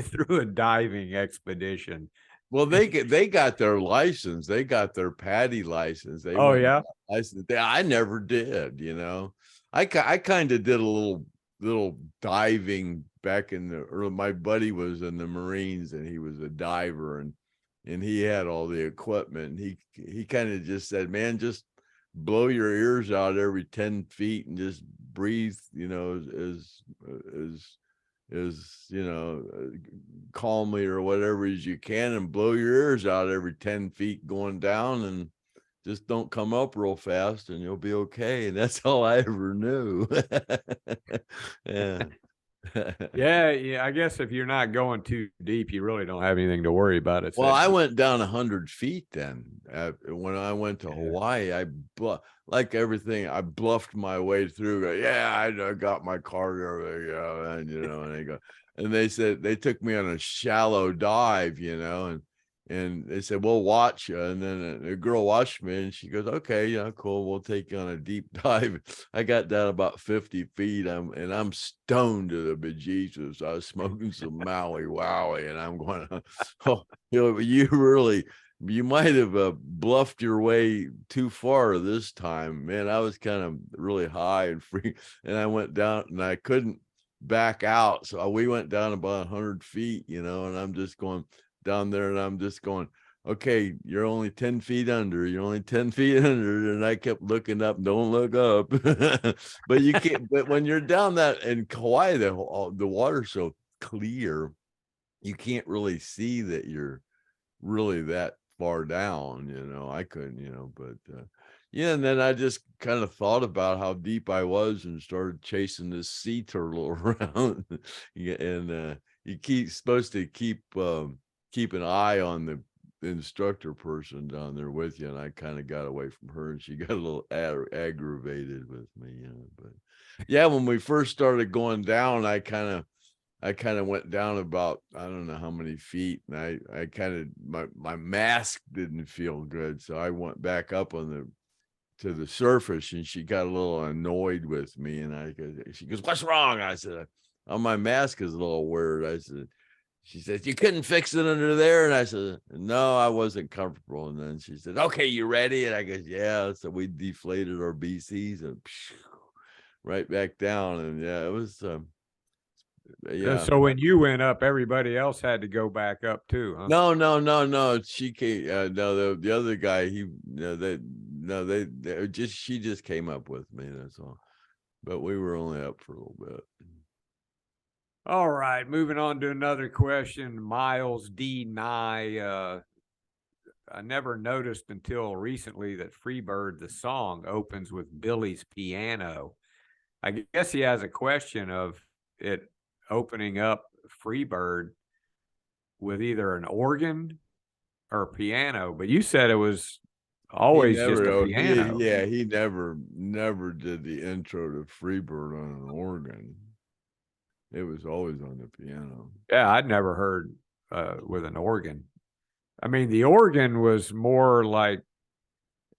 through a diving expedition. Well, they got their license. They got their PADI license. Oh yeah. License. I never did. I kind of did a little diving back in the early. My buddy was in the Marines, and he was a diver, and he had all the equipment. And he kind of just said, man, just blow your ears out every 10 feet and just breathe, as calmly or whatever as you can, and blow your ears out every 10 feet going down, and just don't come up real fast, and you'll be okay. And that's all I ever knew. Yeah. Yeah. I guess if you're not going too deep, you really don't have anything to worry about. Well, I went down 100 feet then. When I went to Hawaii, like everything, I bluffed my way through. Yeah, I got my card over there, and they go, and they said they took me on a shallow dive, and they said, we'll watch you. And then a girl watched me, and she goes, okay, cool, we'll take you on a deep dive. I got down about 50 feet. I'm stoned to the bejesus. I was smoking some Maui Wowie, and I'm going, oh, you might have bluffed your way too far this time, man. I was kind of really high and free, and I went down, and I couldn't back out. So we went down about 100 feet, and I'm just going down there, and I'm just going, okay, you're only 10 feet under, and I kept looking up, don't look up. But you can't, but when you're down that in Kauai, the water's so clear, you can't really see that you're really that far down. I couldn't, but yeah. And then I just kind of thought about how deep I was and started chasing this sea turtle around. And supposed to keep an eye on the instructor person down there with you, and I kind of got away from her, and she got a little aggravated with me, but yeah, when we first started going down, I kind of went down about, I don't know how many feet, and I kind of, my mask didn't feel good, so I went back up to the surface, and she got a little annoyed with me, and she goes, what's wrong? I said, oh, my mask is a little weird. I said, she says, you couldn't fix it under there? And I said, no, I wasn't comfortable. And then she said, okay, you ready? And I guess, yeah. So we deflated our BCs and right back down. And yeah, it Yeah. So when you went up, everybody else had to go back up too, huh? No. She came. No, the other guy. She just came up with me. That's all. But we were only up for a little bit. All right, moving on to another question. Miles D. Nye. I never noticed until recently that Freebird, the song, opens with Billy's piano. I guess he has a question of it opening up Freebird with either an organ or piano, but you said it was always just a piano. He never did the intro to Freebird on an organ. It was always on the piano. Yeah, I'd never heard with an organ. I mean, the organ was more like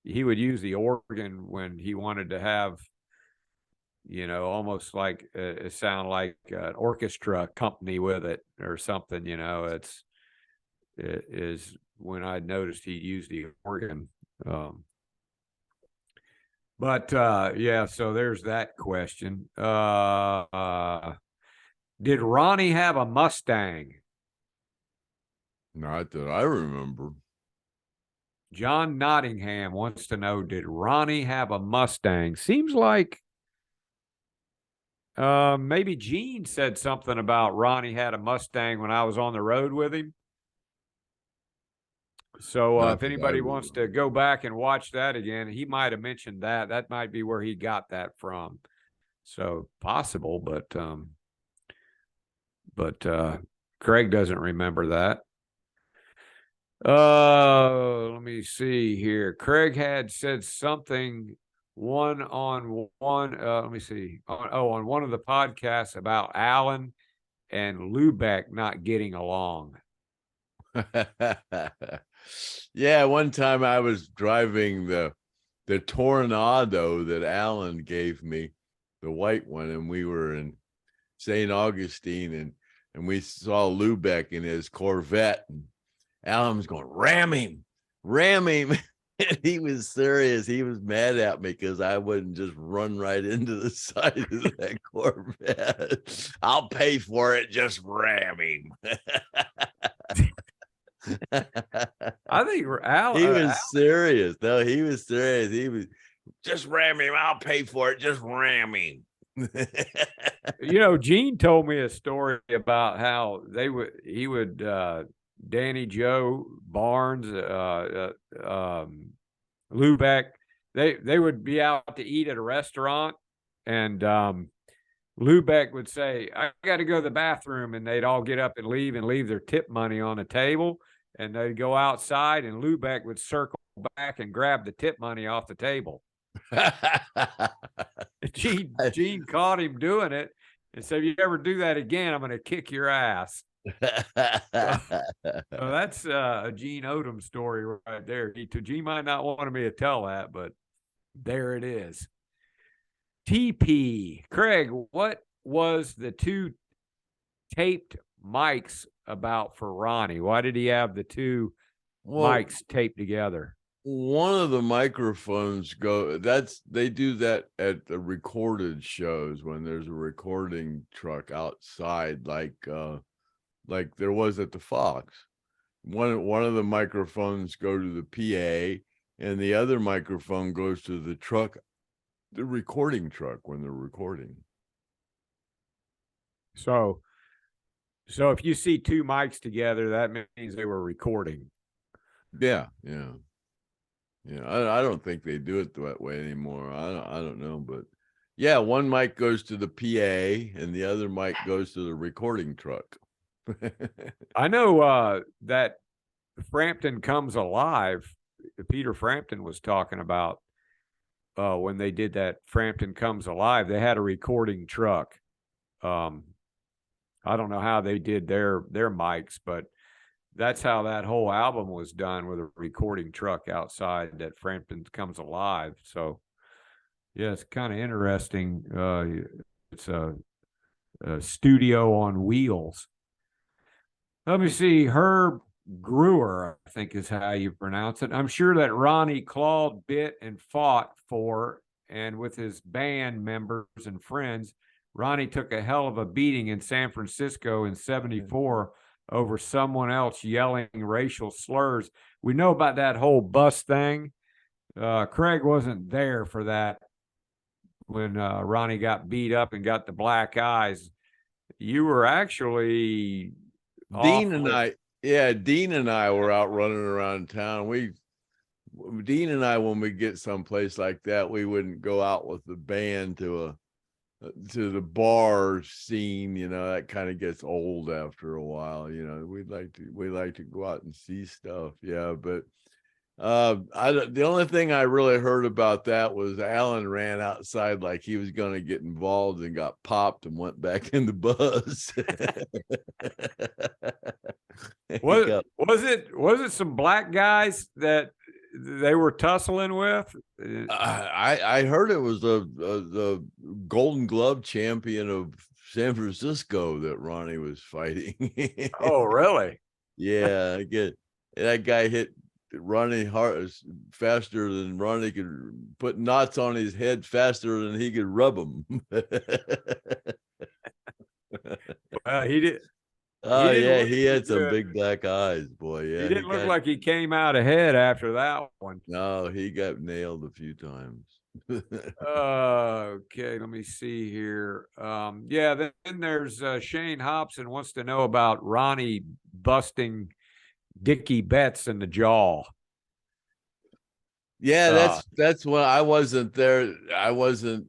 he would use the organ when he wanted to have, almost like it sound like an orchestra company with it or something. It is when I noticed he used the organ. But yeah, so there's that question. Did Ronnie have a Mustang? Not that I remember. John Nottingham wants to know, did Ronnie have a Mustang? Seems like maybe Gene said something about Ronnie had a Mustang when I was on the road with him. So if anybody wants to go back and watch that again, he might have mentioned that. That might be where he got that from. So possible, but Craig doesn't remember that. Let me see here. Craig had said something one-on-one. Let me see. On one of the podcasts about Alan and Lubeck not getting along. Yeah, one time I was driving the Tornado that Alan gave me, the white one, and we were in St. Augustine, and we saw Lubeck in his Corvette, and Alan was going, ram him. And he was serious. He was mad at me because I wouldn't just run right into the side of that Corvette. I'll pay for it. Just ram him. I think Alan. He was serious. No, he was serious. He was just ram him. I'll pay for it. Just ram him. Gene told me a story about how he would Danny Joe Barnes, Lubeck, they would be out to eat at a restaurant, and Lubeck would say, I got to go to the bathroom, and they'd all get up and leave their tip money on the table, and they'd go outside, and Lubeck would circle back and grab the tip money off the table. Gene caught him doing it and said, if you ever do that again, I'm going to kick your ass. So that's a Gene Odom story right there. Gene might not want me to tell that, but there it is. TP. Craig, what was the two taped mics about for Ronnie? Why did he have the two mics taped together? One of the microphones they do that at the recorded shows when there's a recording truck outside, like there was at the Fox. One of the microphones go to the PA, and the other microphone goes to the truck, the recording truck, when they're recording. So if you see two mics together, that means they were recording. Yeah. I don't think they do it that way anymore. I don't know, but yeah, one mic goes to the PA and the other mic goes to the recording truck. I know that Frampton Comes Alive, Peter Frampton was talking about when they did that Frampton Comes Alive, they had a recording truck. I don't know how they did their mics, but that's how that whole album was done, with a recording truck outside that Frampton Comes Alive. So yeah, it's kind of interesting. It's a studio on wheels. Let me see. Herb Brewer, I think is how you pronounce it. I'm sure that Ronnie clawed, bit, and fought for, and with his band members and friends, Ronnie took a hell of a beating in San Francisco in '74 over someone else yelling racial slurs. We know about that whole bus thing. Craig wasn't there for that when Ronnie got beat up and got the black eyes. You were actually Dean and I, yeah, Dean and I were out running around town. Dean and I, when we get someplace like that, we wouldn't go out with the band to the bar scene. You know, that kind of gets old after a while. You know, we like to go out and see stuff. Yeah, but the only thing I really heard about that was Alan ran outside like he was going to get involved and got popped and went back in the bus. Was it some black guys that they were tussling with? I heard it was the Golden Glove champion of San Francisco that Ronnie was fighting. Oh, really? Yeah, that guy hit Ronnie hard, faster than Ronnie could put knots on his head faster than he could rub them. He did. Oh yeah, he had some big black eyes, boy. Yeah, he didn't look like he came out ahead after that one. No, he got nailed a few times. Okay, let me see here. Yeah, then there's Shane Hobson wants to know about Ronnie busting Dickie Betts in the jaw. Yeah, that's when I wasn't there. I wasn't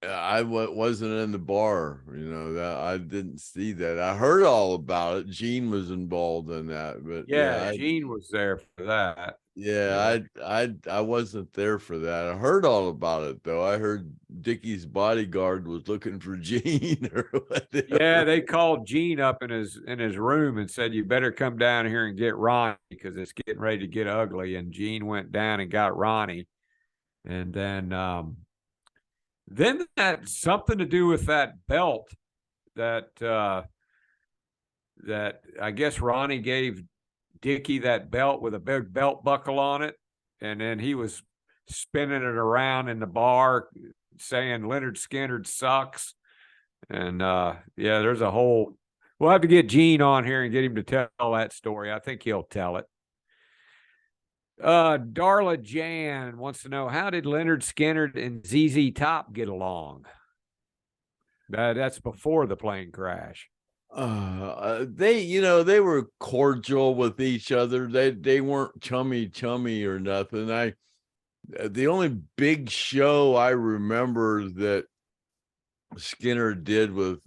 in the bar, you know, that I didn't see that. I heard all about it. Gene was involved in that, but yeah, Gene was there for that. Yeah, I wasn't there for that. I heard all about it though. I heard Dickie's bodyguard was looking for Gene or whatever. Yeah, they called Gene up in his room and said, "You better come down here and get Ronnie because it's getting ready to get ugly." And Gene went down and got Ronnie, and then that something to do with that belt that that I guess Ronnie gave Dickie that belt with a big belt buckle on it, and then he was spinning it around in the bar saying Lynyrd Skynyrd sucks. And yeah, there's a whole, we'll have to get Gene on here and get him to tell that story. I think he'll tell it. Darla Jan wants to know, how did Lynyrd Skynyrd and ZZ Top get along? That's before the plane crash. They were cordial with each other. They weren't chummy or nothing. The only big show I remember that Skinner did with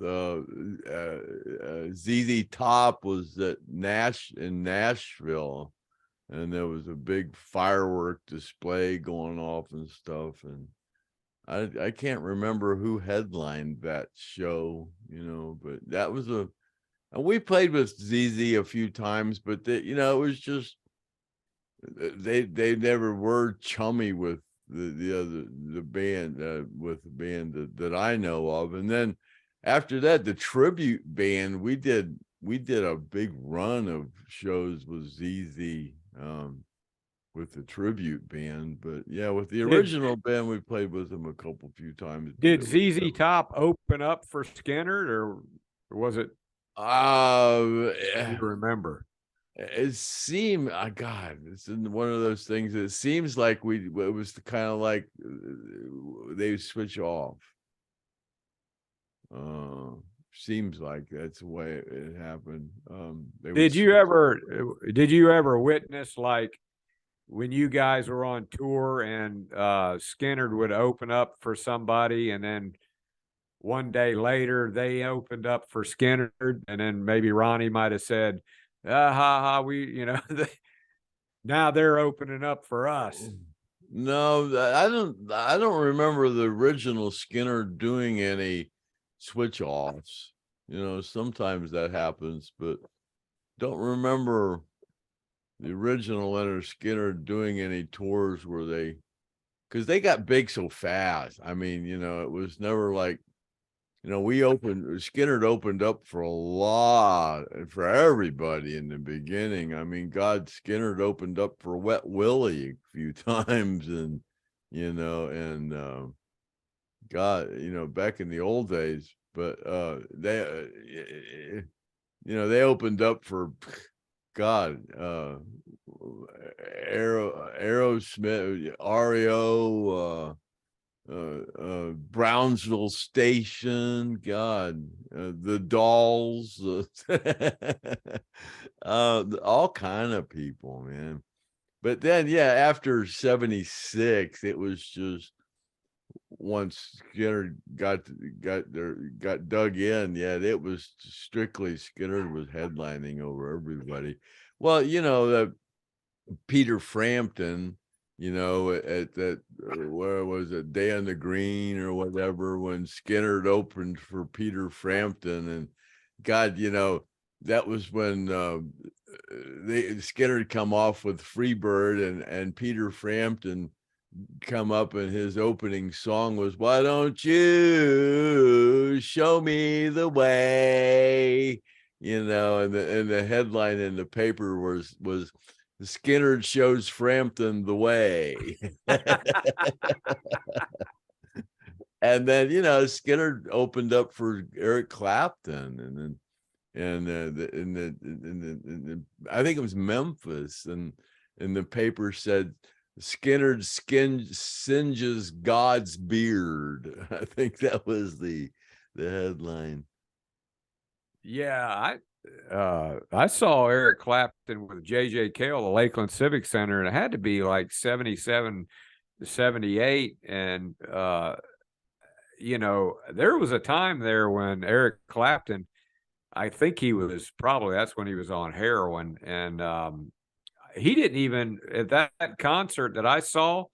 ZZ Top was in Nashville, and there was a big firework display going off and stuff, and I can't remember who headlined that show, but that was we played with ZZ a few times, but it was just they never were chummy with the band with the band that I know of. And then after that, the tribute band, we did a big run of shows with ZZ with the tribute band. But yeah, with the original band, we played with them a few times. Did ZZ Top open up for Skynyrd, or was it you remember? It seemed, God, it's one of those things. It seems like it was kind of like they switch off. Seems like that's the way it happened. Did you ever witness, like, when you guys were on tour and Skynyrd would open up for somebody, and then one day later they opened up for Skynyrd, and then maybe Ronnie might have said, now they're opening up for us? No, I don't remember the original Skynyrd doing any switch offs. Sometimes that happens, but don't remember the original Lynyrd Skynyrd doing any tours because they got big so fast. I mean, it was never like, Skynyrd opened up for for everybody in the beginning. I mean, God, Skynyrd opened up for Wet Willie a few times, and God, back in the old days, but they they opened up for God, Aerosmith, REO, Brownsville Station, God, the Dolls, all kind of people, man. But then, yeah, after 76, it was just once Skynyrd got dug in, yeah, it was strictly Skynyrd was headlining over everybody. Well, that Peter Frampton, at that, where was it, Day on the Green or whatever, when Skynyrd opened for Peter Frampton, and God, that was when Skynyrd come off with Freebird, and Peter Frampton come up, and his opening song was, "Why don't you show me the way?" And the headline in the paper was Skynyrd shows Frampton the way. And then Skynyrd opened up for Eric Clapton, and then I think it was Memphis, and the paper said Skynyrd singes God's beard. I think that was the headline. Yeah, I saw Eric Clapton with J.J. Cale, the Lakeland Civic Center, and it had to be like 77 to 78. And, there was a time there when Eric Clapton, I think that's when he was on heroin. And he didn't even, at that concert that I saw,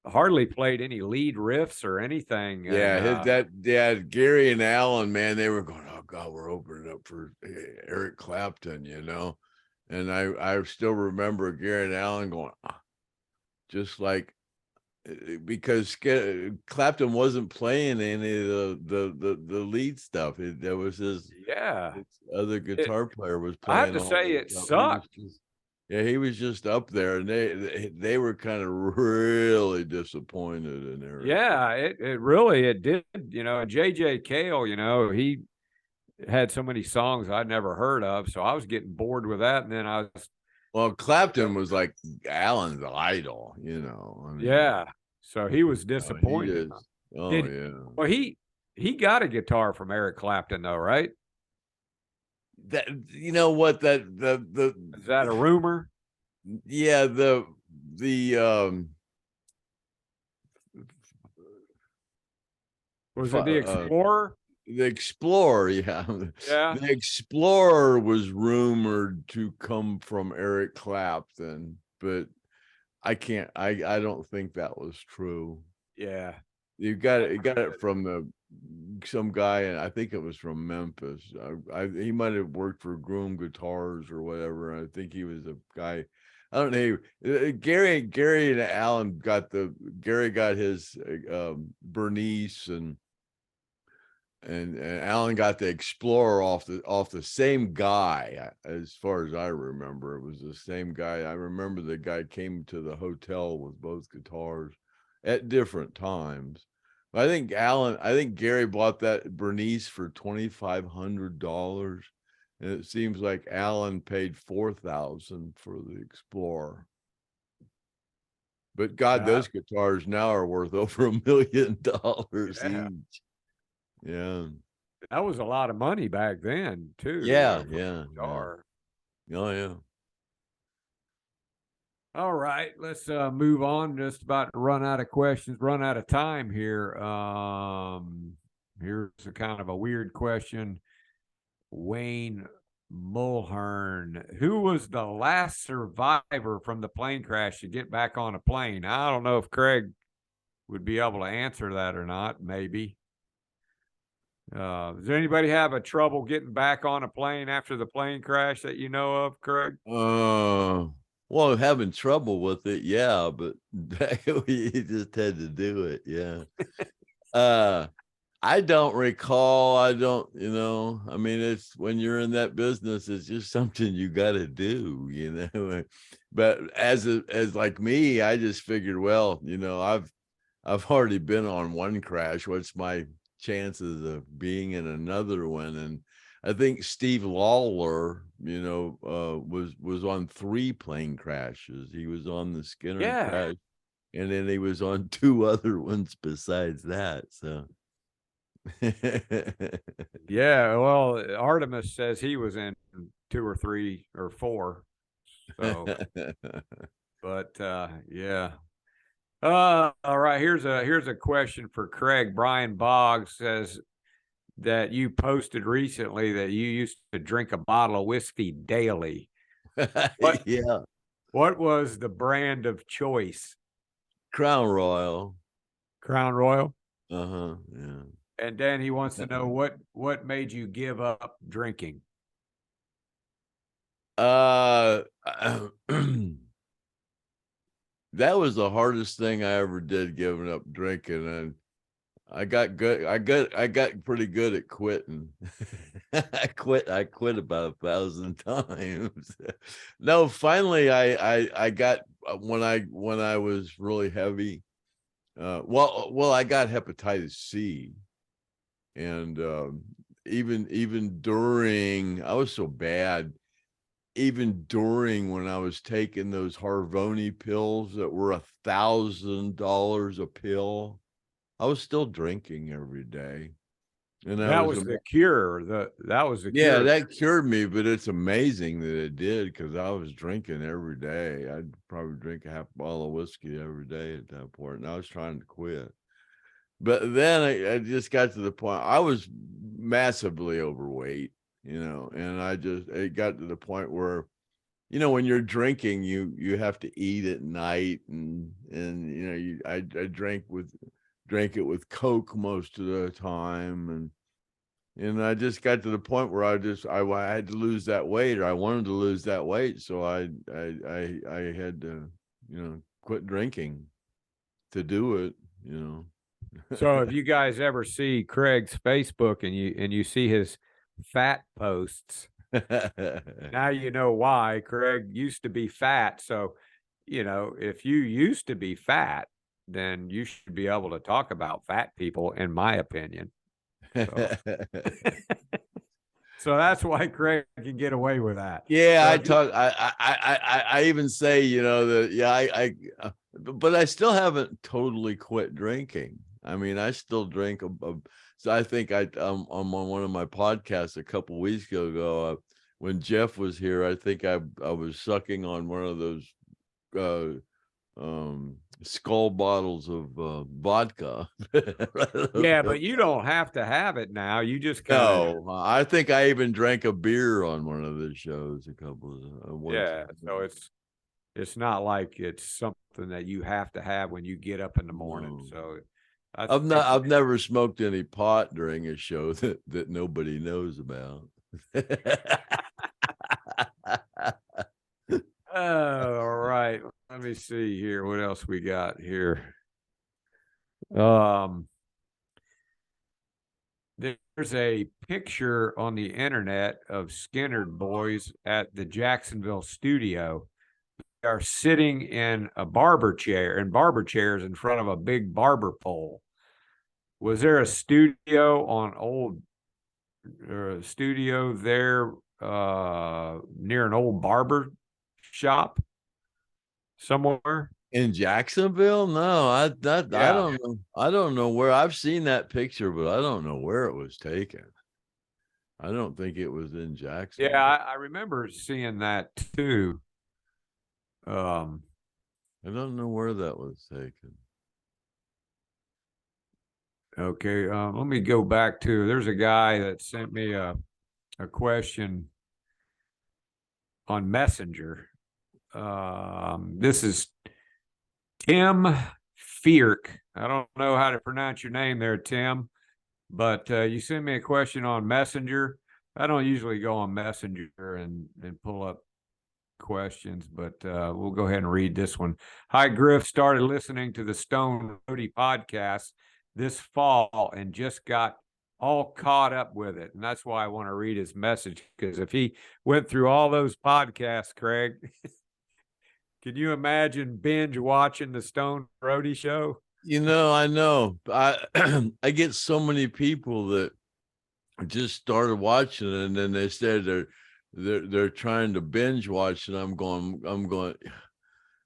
hardly played any lead riffs or anything. Yeah, Gary and Alan, man, they were going, "Oh God, we're opening up for Eric Clapton," and I still remember Gary and Alan going, just like, because Clapton wasn't playing any of the lead stuff. There was his other guitar player was playing. I have to say, it sucked. He was just up there, and they were kind of really disappointed in Eric. Yeah, it did. And J.J. Cale, he had so many songs I'd never heard of, so I was getting bored with that. And then Clapton was like Alan's idol, yeah, so he was disappointed. Yeah. Well, he got a guitar from Eric Clapton, though, right? That what that is that a rumor? Yeah, the was it the Explorer? The Explorer, yeah. The Explorer was rumored to come from Eric Clapton, but I don't think that was true. Yeah, you got it from some guy, and I think it was from Memphis. He might have worked for Groom Guitars or whatever. I think he was a guy. I don't know. Gary and Alan Gary got his Bernice, and Alan got the Explorer off the same guy. As far as I remember, it was the same guy. I remember the guy came to the hotel with both guitars at different times. I think Gary bought that Bernice for $2,500, and it seems like Alan paid $4,000 for the Explorer. But God, those guitars now are worth over $1 million each. Yeah, that was a lot of money back then too. Yeah. Oh yeah. All right, let's move on. Just about to run out of questions, run out of time here. Here's a kind of a weird question. Wayne Mulhern, who was the last survivor from the plane crash to get back on a plane? I don't know if Craig would be able to answer that or not. Maybe. Does anybody have a trouble getting back on a plane after the plane crash that you know of, Craig? Well, having trouble with it, yeah, but you just had to do it, yeah. I don't recall. I don't, I mean, it's when you're in that business, it's just something you got to do, But as like me, I just figured, well, I've already been on one crash. What's my chances of being in another one. And I think Steve Lawler, was on 3 plane crashes. He was on the Skynyrd crash, and then he was on 2 other ones besides that. So yeah, well, Artemis says he was in 2 or 3 or 4. So, but yeah. All right. Here's a question for Craig. Brian Boggs says that you posted recently that you used to drink a bottle of whiskey daily. Yeah. What was the brand of choice? Crown Royal. Crown Royal. Yeah. And then he wants to know what made you give up drinking. That was the hardest thing I ever did, giving up drinking, and I got good. I got pretty good at quitting. I quit about 1,000 times. No, finally I got, when I was really heavy. Well, I got hepatitis C, and even during, I was so bad. Even during, when I was taking those Harvoni pills that were $1,000 a pill, I was still drinking every day. And that was the cure. That was the yeah, cure. that cured me, but it's amazing that it did, because I was drinking every day. I'd probably drink a half bottle of whiskey every day at that point, and I was trying to quit. But then I just got to the point, I was massively overweight, and it got to the point where, when you're drinking, you have to eat at night, and I drank it with Coke most of the time, and I just got to the point where I had to lose that weight, or I wanted to lose that weight, so I had to quit drinking to do it. So if you guys ever see Craig's Facebook and you see his fat posts, now you know why. Craig used to be fat. So, if you used to be fat, then you should be able to talk about fat people, in my opinion. So, so that's why Craig can get away with that. Yeah, So I even say, but I still haven't totally quit drinking. I mean, I still drink. So I think on one of my podcasts a couple weeks ago, when Jeff was here, I think I was sucking on one of those skull bottles of vodka. yeah, but you don't have to have it now. You just no. I think I even drank a beer on one of the shows a couple of yeah. So it's not like it's something that you have to have when you get up in the morning. No. So I've never smoked any pot during a show that nobody knows about. All right. Let me see here. What else we got here? There's a picture on the internet of Skynyrd boys at the Jacksonville studio. They are sitting in barber chairs in front of a big barber pole. Was there a studio there near an old barber shop somewhere In Jacksonville? No, I don't know. I don't know where. I've seen that picture, but I don't know where it was taken. I don't think it was in Jacksonville. Yeah, I remember seeing that too. I don't know where that was taken. Okay, let me go back to, there's a guy that sent me a question on Messenger. This is Tim Fierk. I don't know how to pronounce your name there, Tim, but you sent me a question on Messenger. I don't usually go on Messenger and pull up questions, but we'll go ahead and read this one. Hi, Griff. Started listening to the STONED Roadie podcast this fall and just got all caught up with it. And that's why I want to read his message, because if he went through all those podcasts, Craig, can you imagine binge watching the STONED Roadie show? I know. I get so many people that just started watching it, and then they said they're trying to binge watch, and I'm going,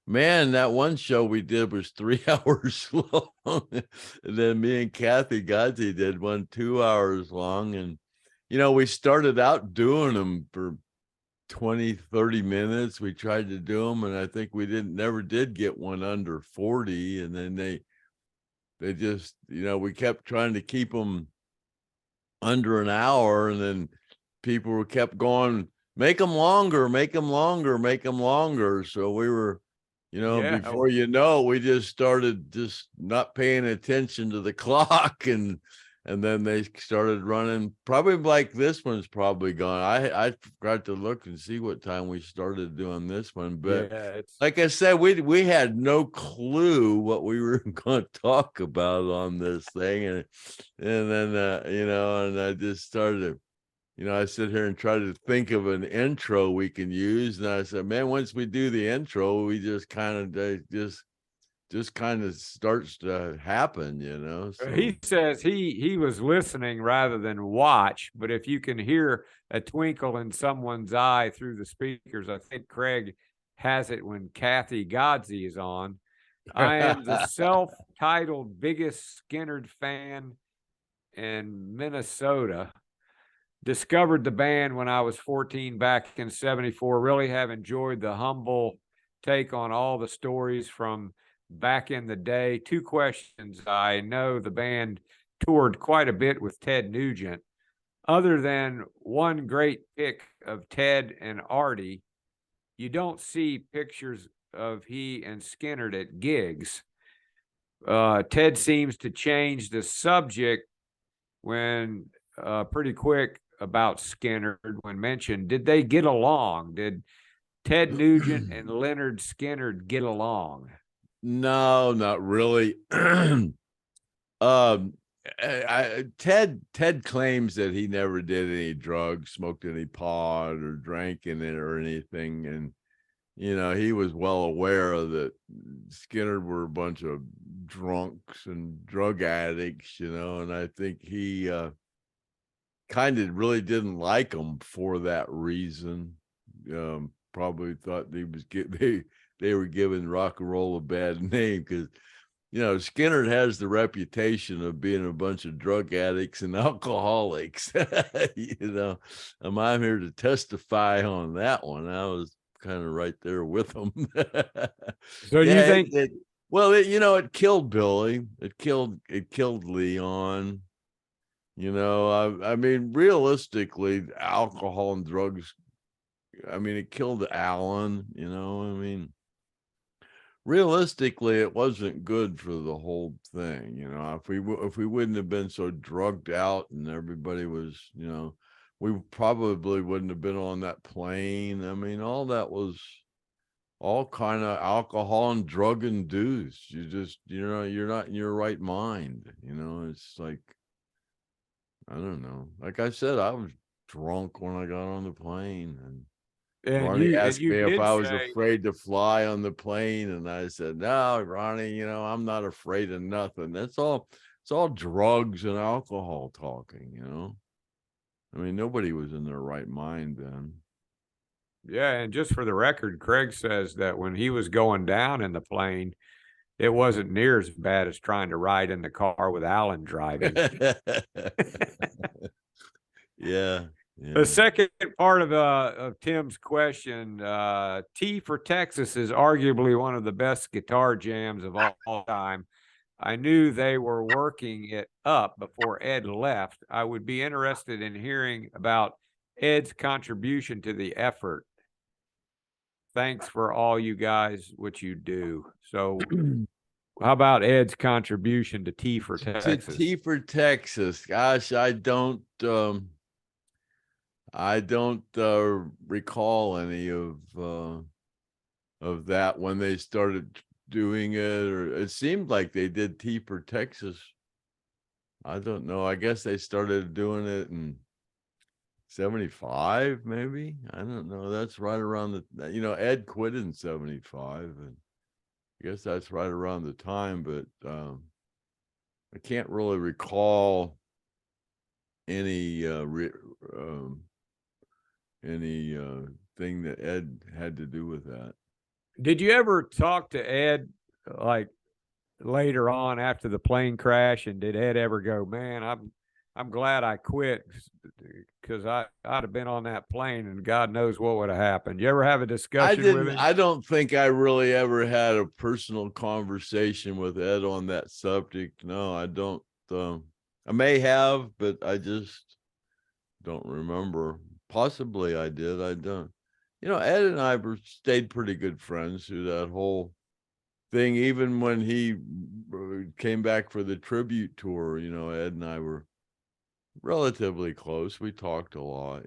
man, that one show we did was 3 hours long. And then me and Kathy Godsey did one 2 hours long. And, we started out doing them for 20, 30 minutes. We tried to do them, and I think we never did get one under 40. And then they just, we kept trying to keep them under an hour, and then people kept going, make them longer, make them longer, make them longer. So we were, Yeah. before we just started just not paying attention to the clock, and then they started running. Probably like this one's probably gone. I forgot to look and see what time we started doing this one, but it's like I said, we had no clue what we were going to talk about on this thing, and then and I just started. I sit here and try to think of an intro we can use. And I said, man, once we do the intro, we just kind of just kind of starts to happen, So. He says he was listening rather than watch, but if you can hear a twinkle in someone's eye through the speakers, I think Craig has it when Kathy Godsey is on. I am the self-titled biggest Skynyrd fan in Minnesota. Discovered the band when I was 14 back in 74. Really have enjoyed the humble take on all the stories from back in the day. 2 questions. I know the band toured quite a bit with Ted Nugent. Other than one great pic of Ted and Artie, you don't see pictures of he and Skynyrd at gigs. Ted seems to change the subject when pretty quick about Skynyrd when mentioned. Did they get along? Did Ted Nugent and Lynyrd Skynyrd get along? No, not really. Ted claims that he never did any drugs, smoked any pot, or drank in it or anything, and he was well aware of that. Skynyrd were a bunch of drunks and drug addicts, and I think he kind of really didn't like them for that reason. Probably thought they were giving rock and roll a bad name, because Skynyrd has the reputation of being a bunch of drug addicts and alcoholics. I'm here to testify on that one. I was kind of right there with them. So you think it killed Billy. It killed Leon. I mean, realistically, alcohol and drugs, I mean, it killed Alan, I mean, realistically, it wasn't good for the whole thing. If we wouldn't have been so drugged out and everybody was, we probably wouldn't have been on that plane. I mean, all that was all kind of alcohol and drug induced. You just, you're not in your right mind. It's like, I don't know. Like I said, I was drunk when I got on the plane, and Ronnie asked me if I was afraid to fly on the plane, and I said, no, Ronnie, I'm not afraid of nothing. It's all drugs and alcohol talking, I mean, nobody was in their right mind then. Yeah, and just for the record, Craig says that when he was going down in the plane, it wasn't near as bad as trying to ride in the car with Alan driving. Yeah. The second part of Tim's question, T for Texas is arguably one of the best guitar jams of all time. I knew they were working it up before Ed left. I would be interested in hearing about Ed's contribution to the effort. Thanks for all you guys, what you do. So how about Ed's contribution to T for Texas? To T for Texas. Gosh, I don't recall any of that when they started doing it, or it seemed like they did T for Texas. I don't know. I guess they started doing it in 75, maybe. I don't know. That's right around the, Ed quit in 75, and I guess that's right around the time. But I can't really recall any thing that Ed had to do with that. Did you ever talk to Ed like later on after the plane crash? And did Ed ever go, man, I'm glad I quit because I'd have been on that plane and God knows what would have happened. You ever have a discussion with him? I don't think I really ever had a personal conversation with Ed on that subject. No, I don't. I may have, but I just don't remember. Possibly I did. I don't. Ed and I stayed pretty good friends through that whole thing. Even when he came back for the tribute tour, Ed and I were relatively close. We talked a lot,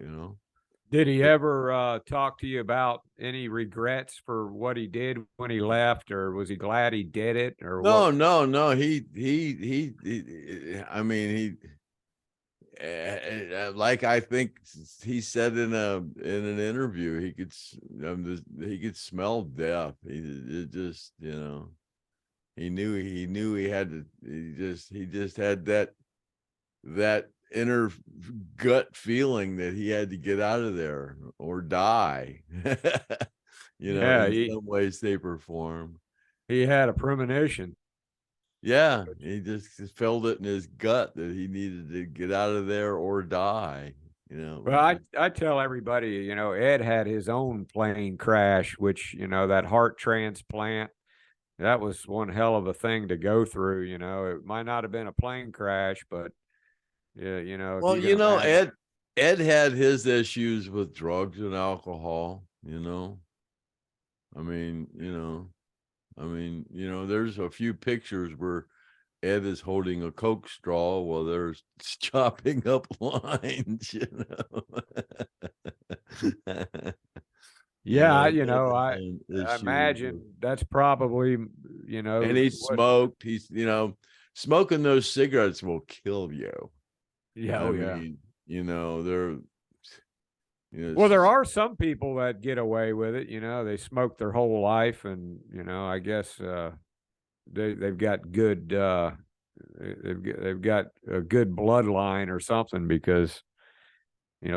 Did he ever talk to you about any regrets for what he did when he left, or was he glad he did it, or No, what? no. I mean, like I think he said in an interview, he could smell death. He just, he knew he had to. He just had that inner gut feeling that he had to get out of there or die. Yeah, In some way, shape, or form. he had a premonition. Yeah, he just felt it in his gut that he needed to get out of there or die. Well, I tell everybody, Ed had his own plane crash, which, that heart transplant, that was one hell of a thing to go through. It might not have been a plane crash, but yeah, if Well, you can imagine. Ed had his issues with drugs and alcohol. There's a few pictures where Ed is holding a Coke straw while they're chopping up lines, Yeah, I issues. imagine that's probably, And he what, smoked. Smoking those cigarettes will kill you. yeah, I oh yeah. mean, they're, Well, there are some people that get away with it. They smoke their whole life, and I guess they've got good they've got a good bloodline or something because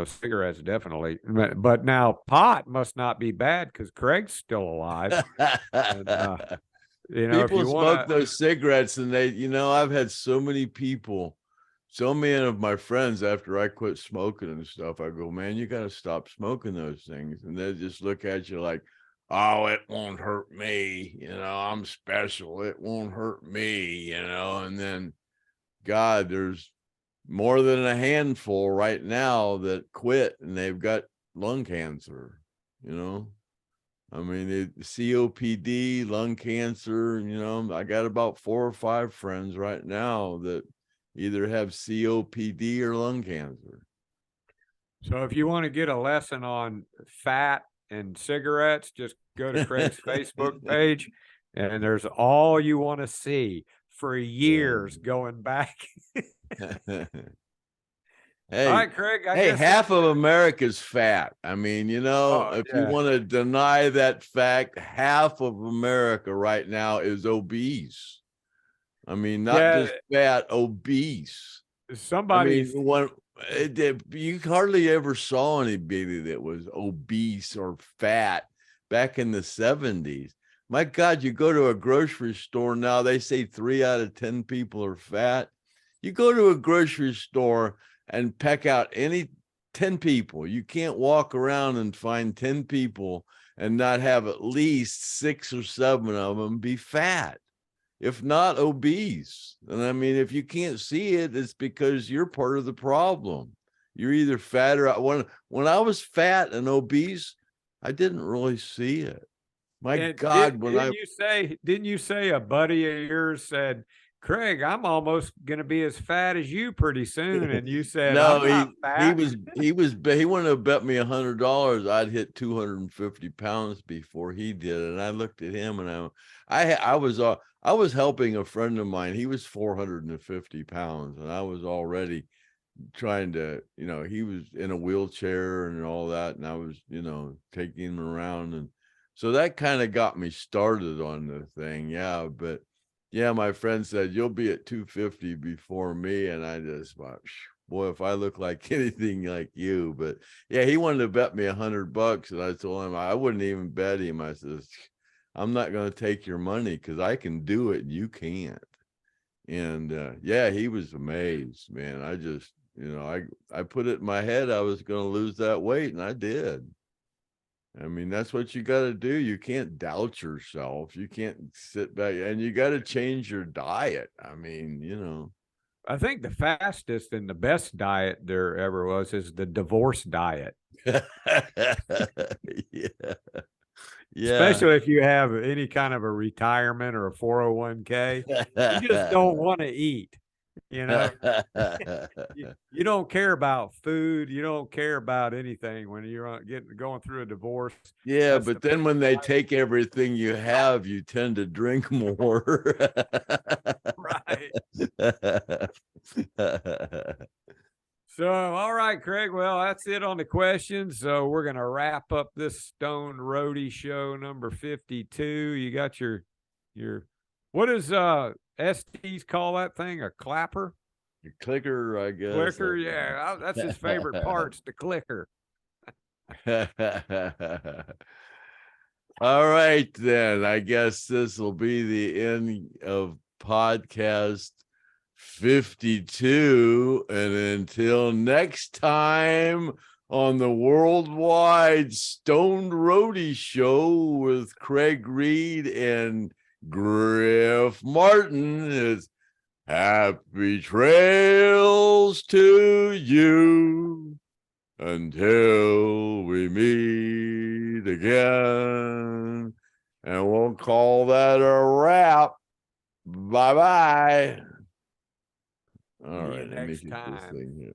cigarettes definitely. But now pot must not be bad because Craig's still alive. And, if people you smoke want to, those cigarettes and I've had so many of my friends after I quit smoking and stuff, I go, man, you got to stop smoking those things. And they just look at you like, oh, it won't hurt me. I'm special. It won't hurt me, and then God, there's more than a handful right now that quit and they've got lung cancer, I mean, COPD, lung cancer, I got about 4 or 5 friends right now that either have COPD or lung cancer. so if you want to get a lesson on fat and cigarettes, just go to Craig's Facebook page, and there's all you want to see for years going back. All Hey, right, Craig, I guess half of America's fat. I mean, if you want to deny that fact, half of America right now is obese. I mean, not just fat, obese. Somebody, You hardly ever saw anybody that was obese or fat back in the 70s. My God, you go to a grocery store now, they say 3 out of 10 people are fat. You go to a grocery store and peck out any 10 people. You can't walk around and find 10 people and not have at least 6 or 7 of them be fat, if not obese. And I mean, if you can't see it, it's because you're part of the problem. You're either fat or when I was fat and obese, I didn't really see it. My God, didn't you say a buddy of yours said, Craig, I'm almost going to be as fat as you pretty soon. And you said, no, I'm not fat. he wouldn't have bet me $100 I'd hit 250 pounds before he did. And I looked at him and I was helping a friend of mine. He was 450 pounds and I was already trying to, he was in a wheelchair and all that. And I was, taking him around. And so that kind of got me started on the thing. Yeah. But Yeah, my friend said, you'll be at 250 before me. And I just went, boy, if I look like anything like you. But yeah, he wanted to bet me $100. And I told him I wouldn't even bet him. I says, I'm not going to take your money because I can do it and you can't. And yeah, he was amazed, man. I just, I put it in my head I was going to lose that weight, and I did. I mean, that's what you got to do. You can't doubt yourself. You can't sit back, and you got to change your diet. I mean, I think the fastest and the best diet there ever was is the divorce diet. Yeah. Yeah. Especially if you have any kind of a retirement or a 401k, you just don't want to eat. You don't care about food. You don't care about anything when you're going through a divorce. Yeah, but then when they take everything you have, you tend to drink more. Right. So, all right, Craig. Well, that's it on the questions. So we're going to wrap up this Stoned Roadie show number 52. You got your, what does STs call that thing? A clapper? Your clicker, I guess. Clicker, yeah. That's his favorite part's the clicker. All right, then. I guess this will be the end of podcast 52. And until next time on the worldwide Stoned Roadie show with Craig Reed and Griff Martin, is happy trails to you until we meet again. And we'll call that a wrap. Bye-bye. All right, let me get this thing here.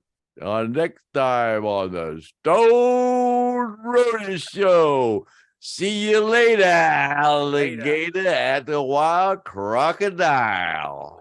Next time on the Stoned Roadie show. See you later, alligator at the Wild Crocodile.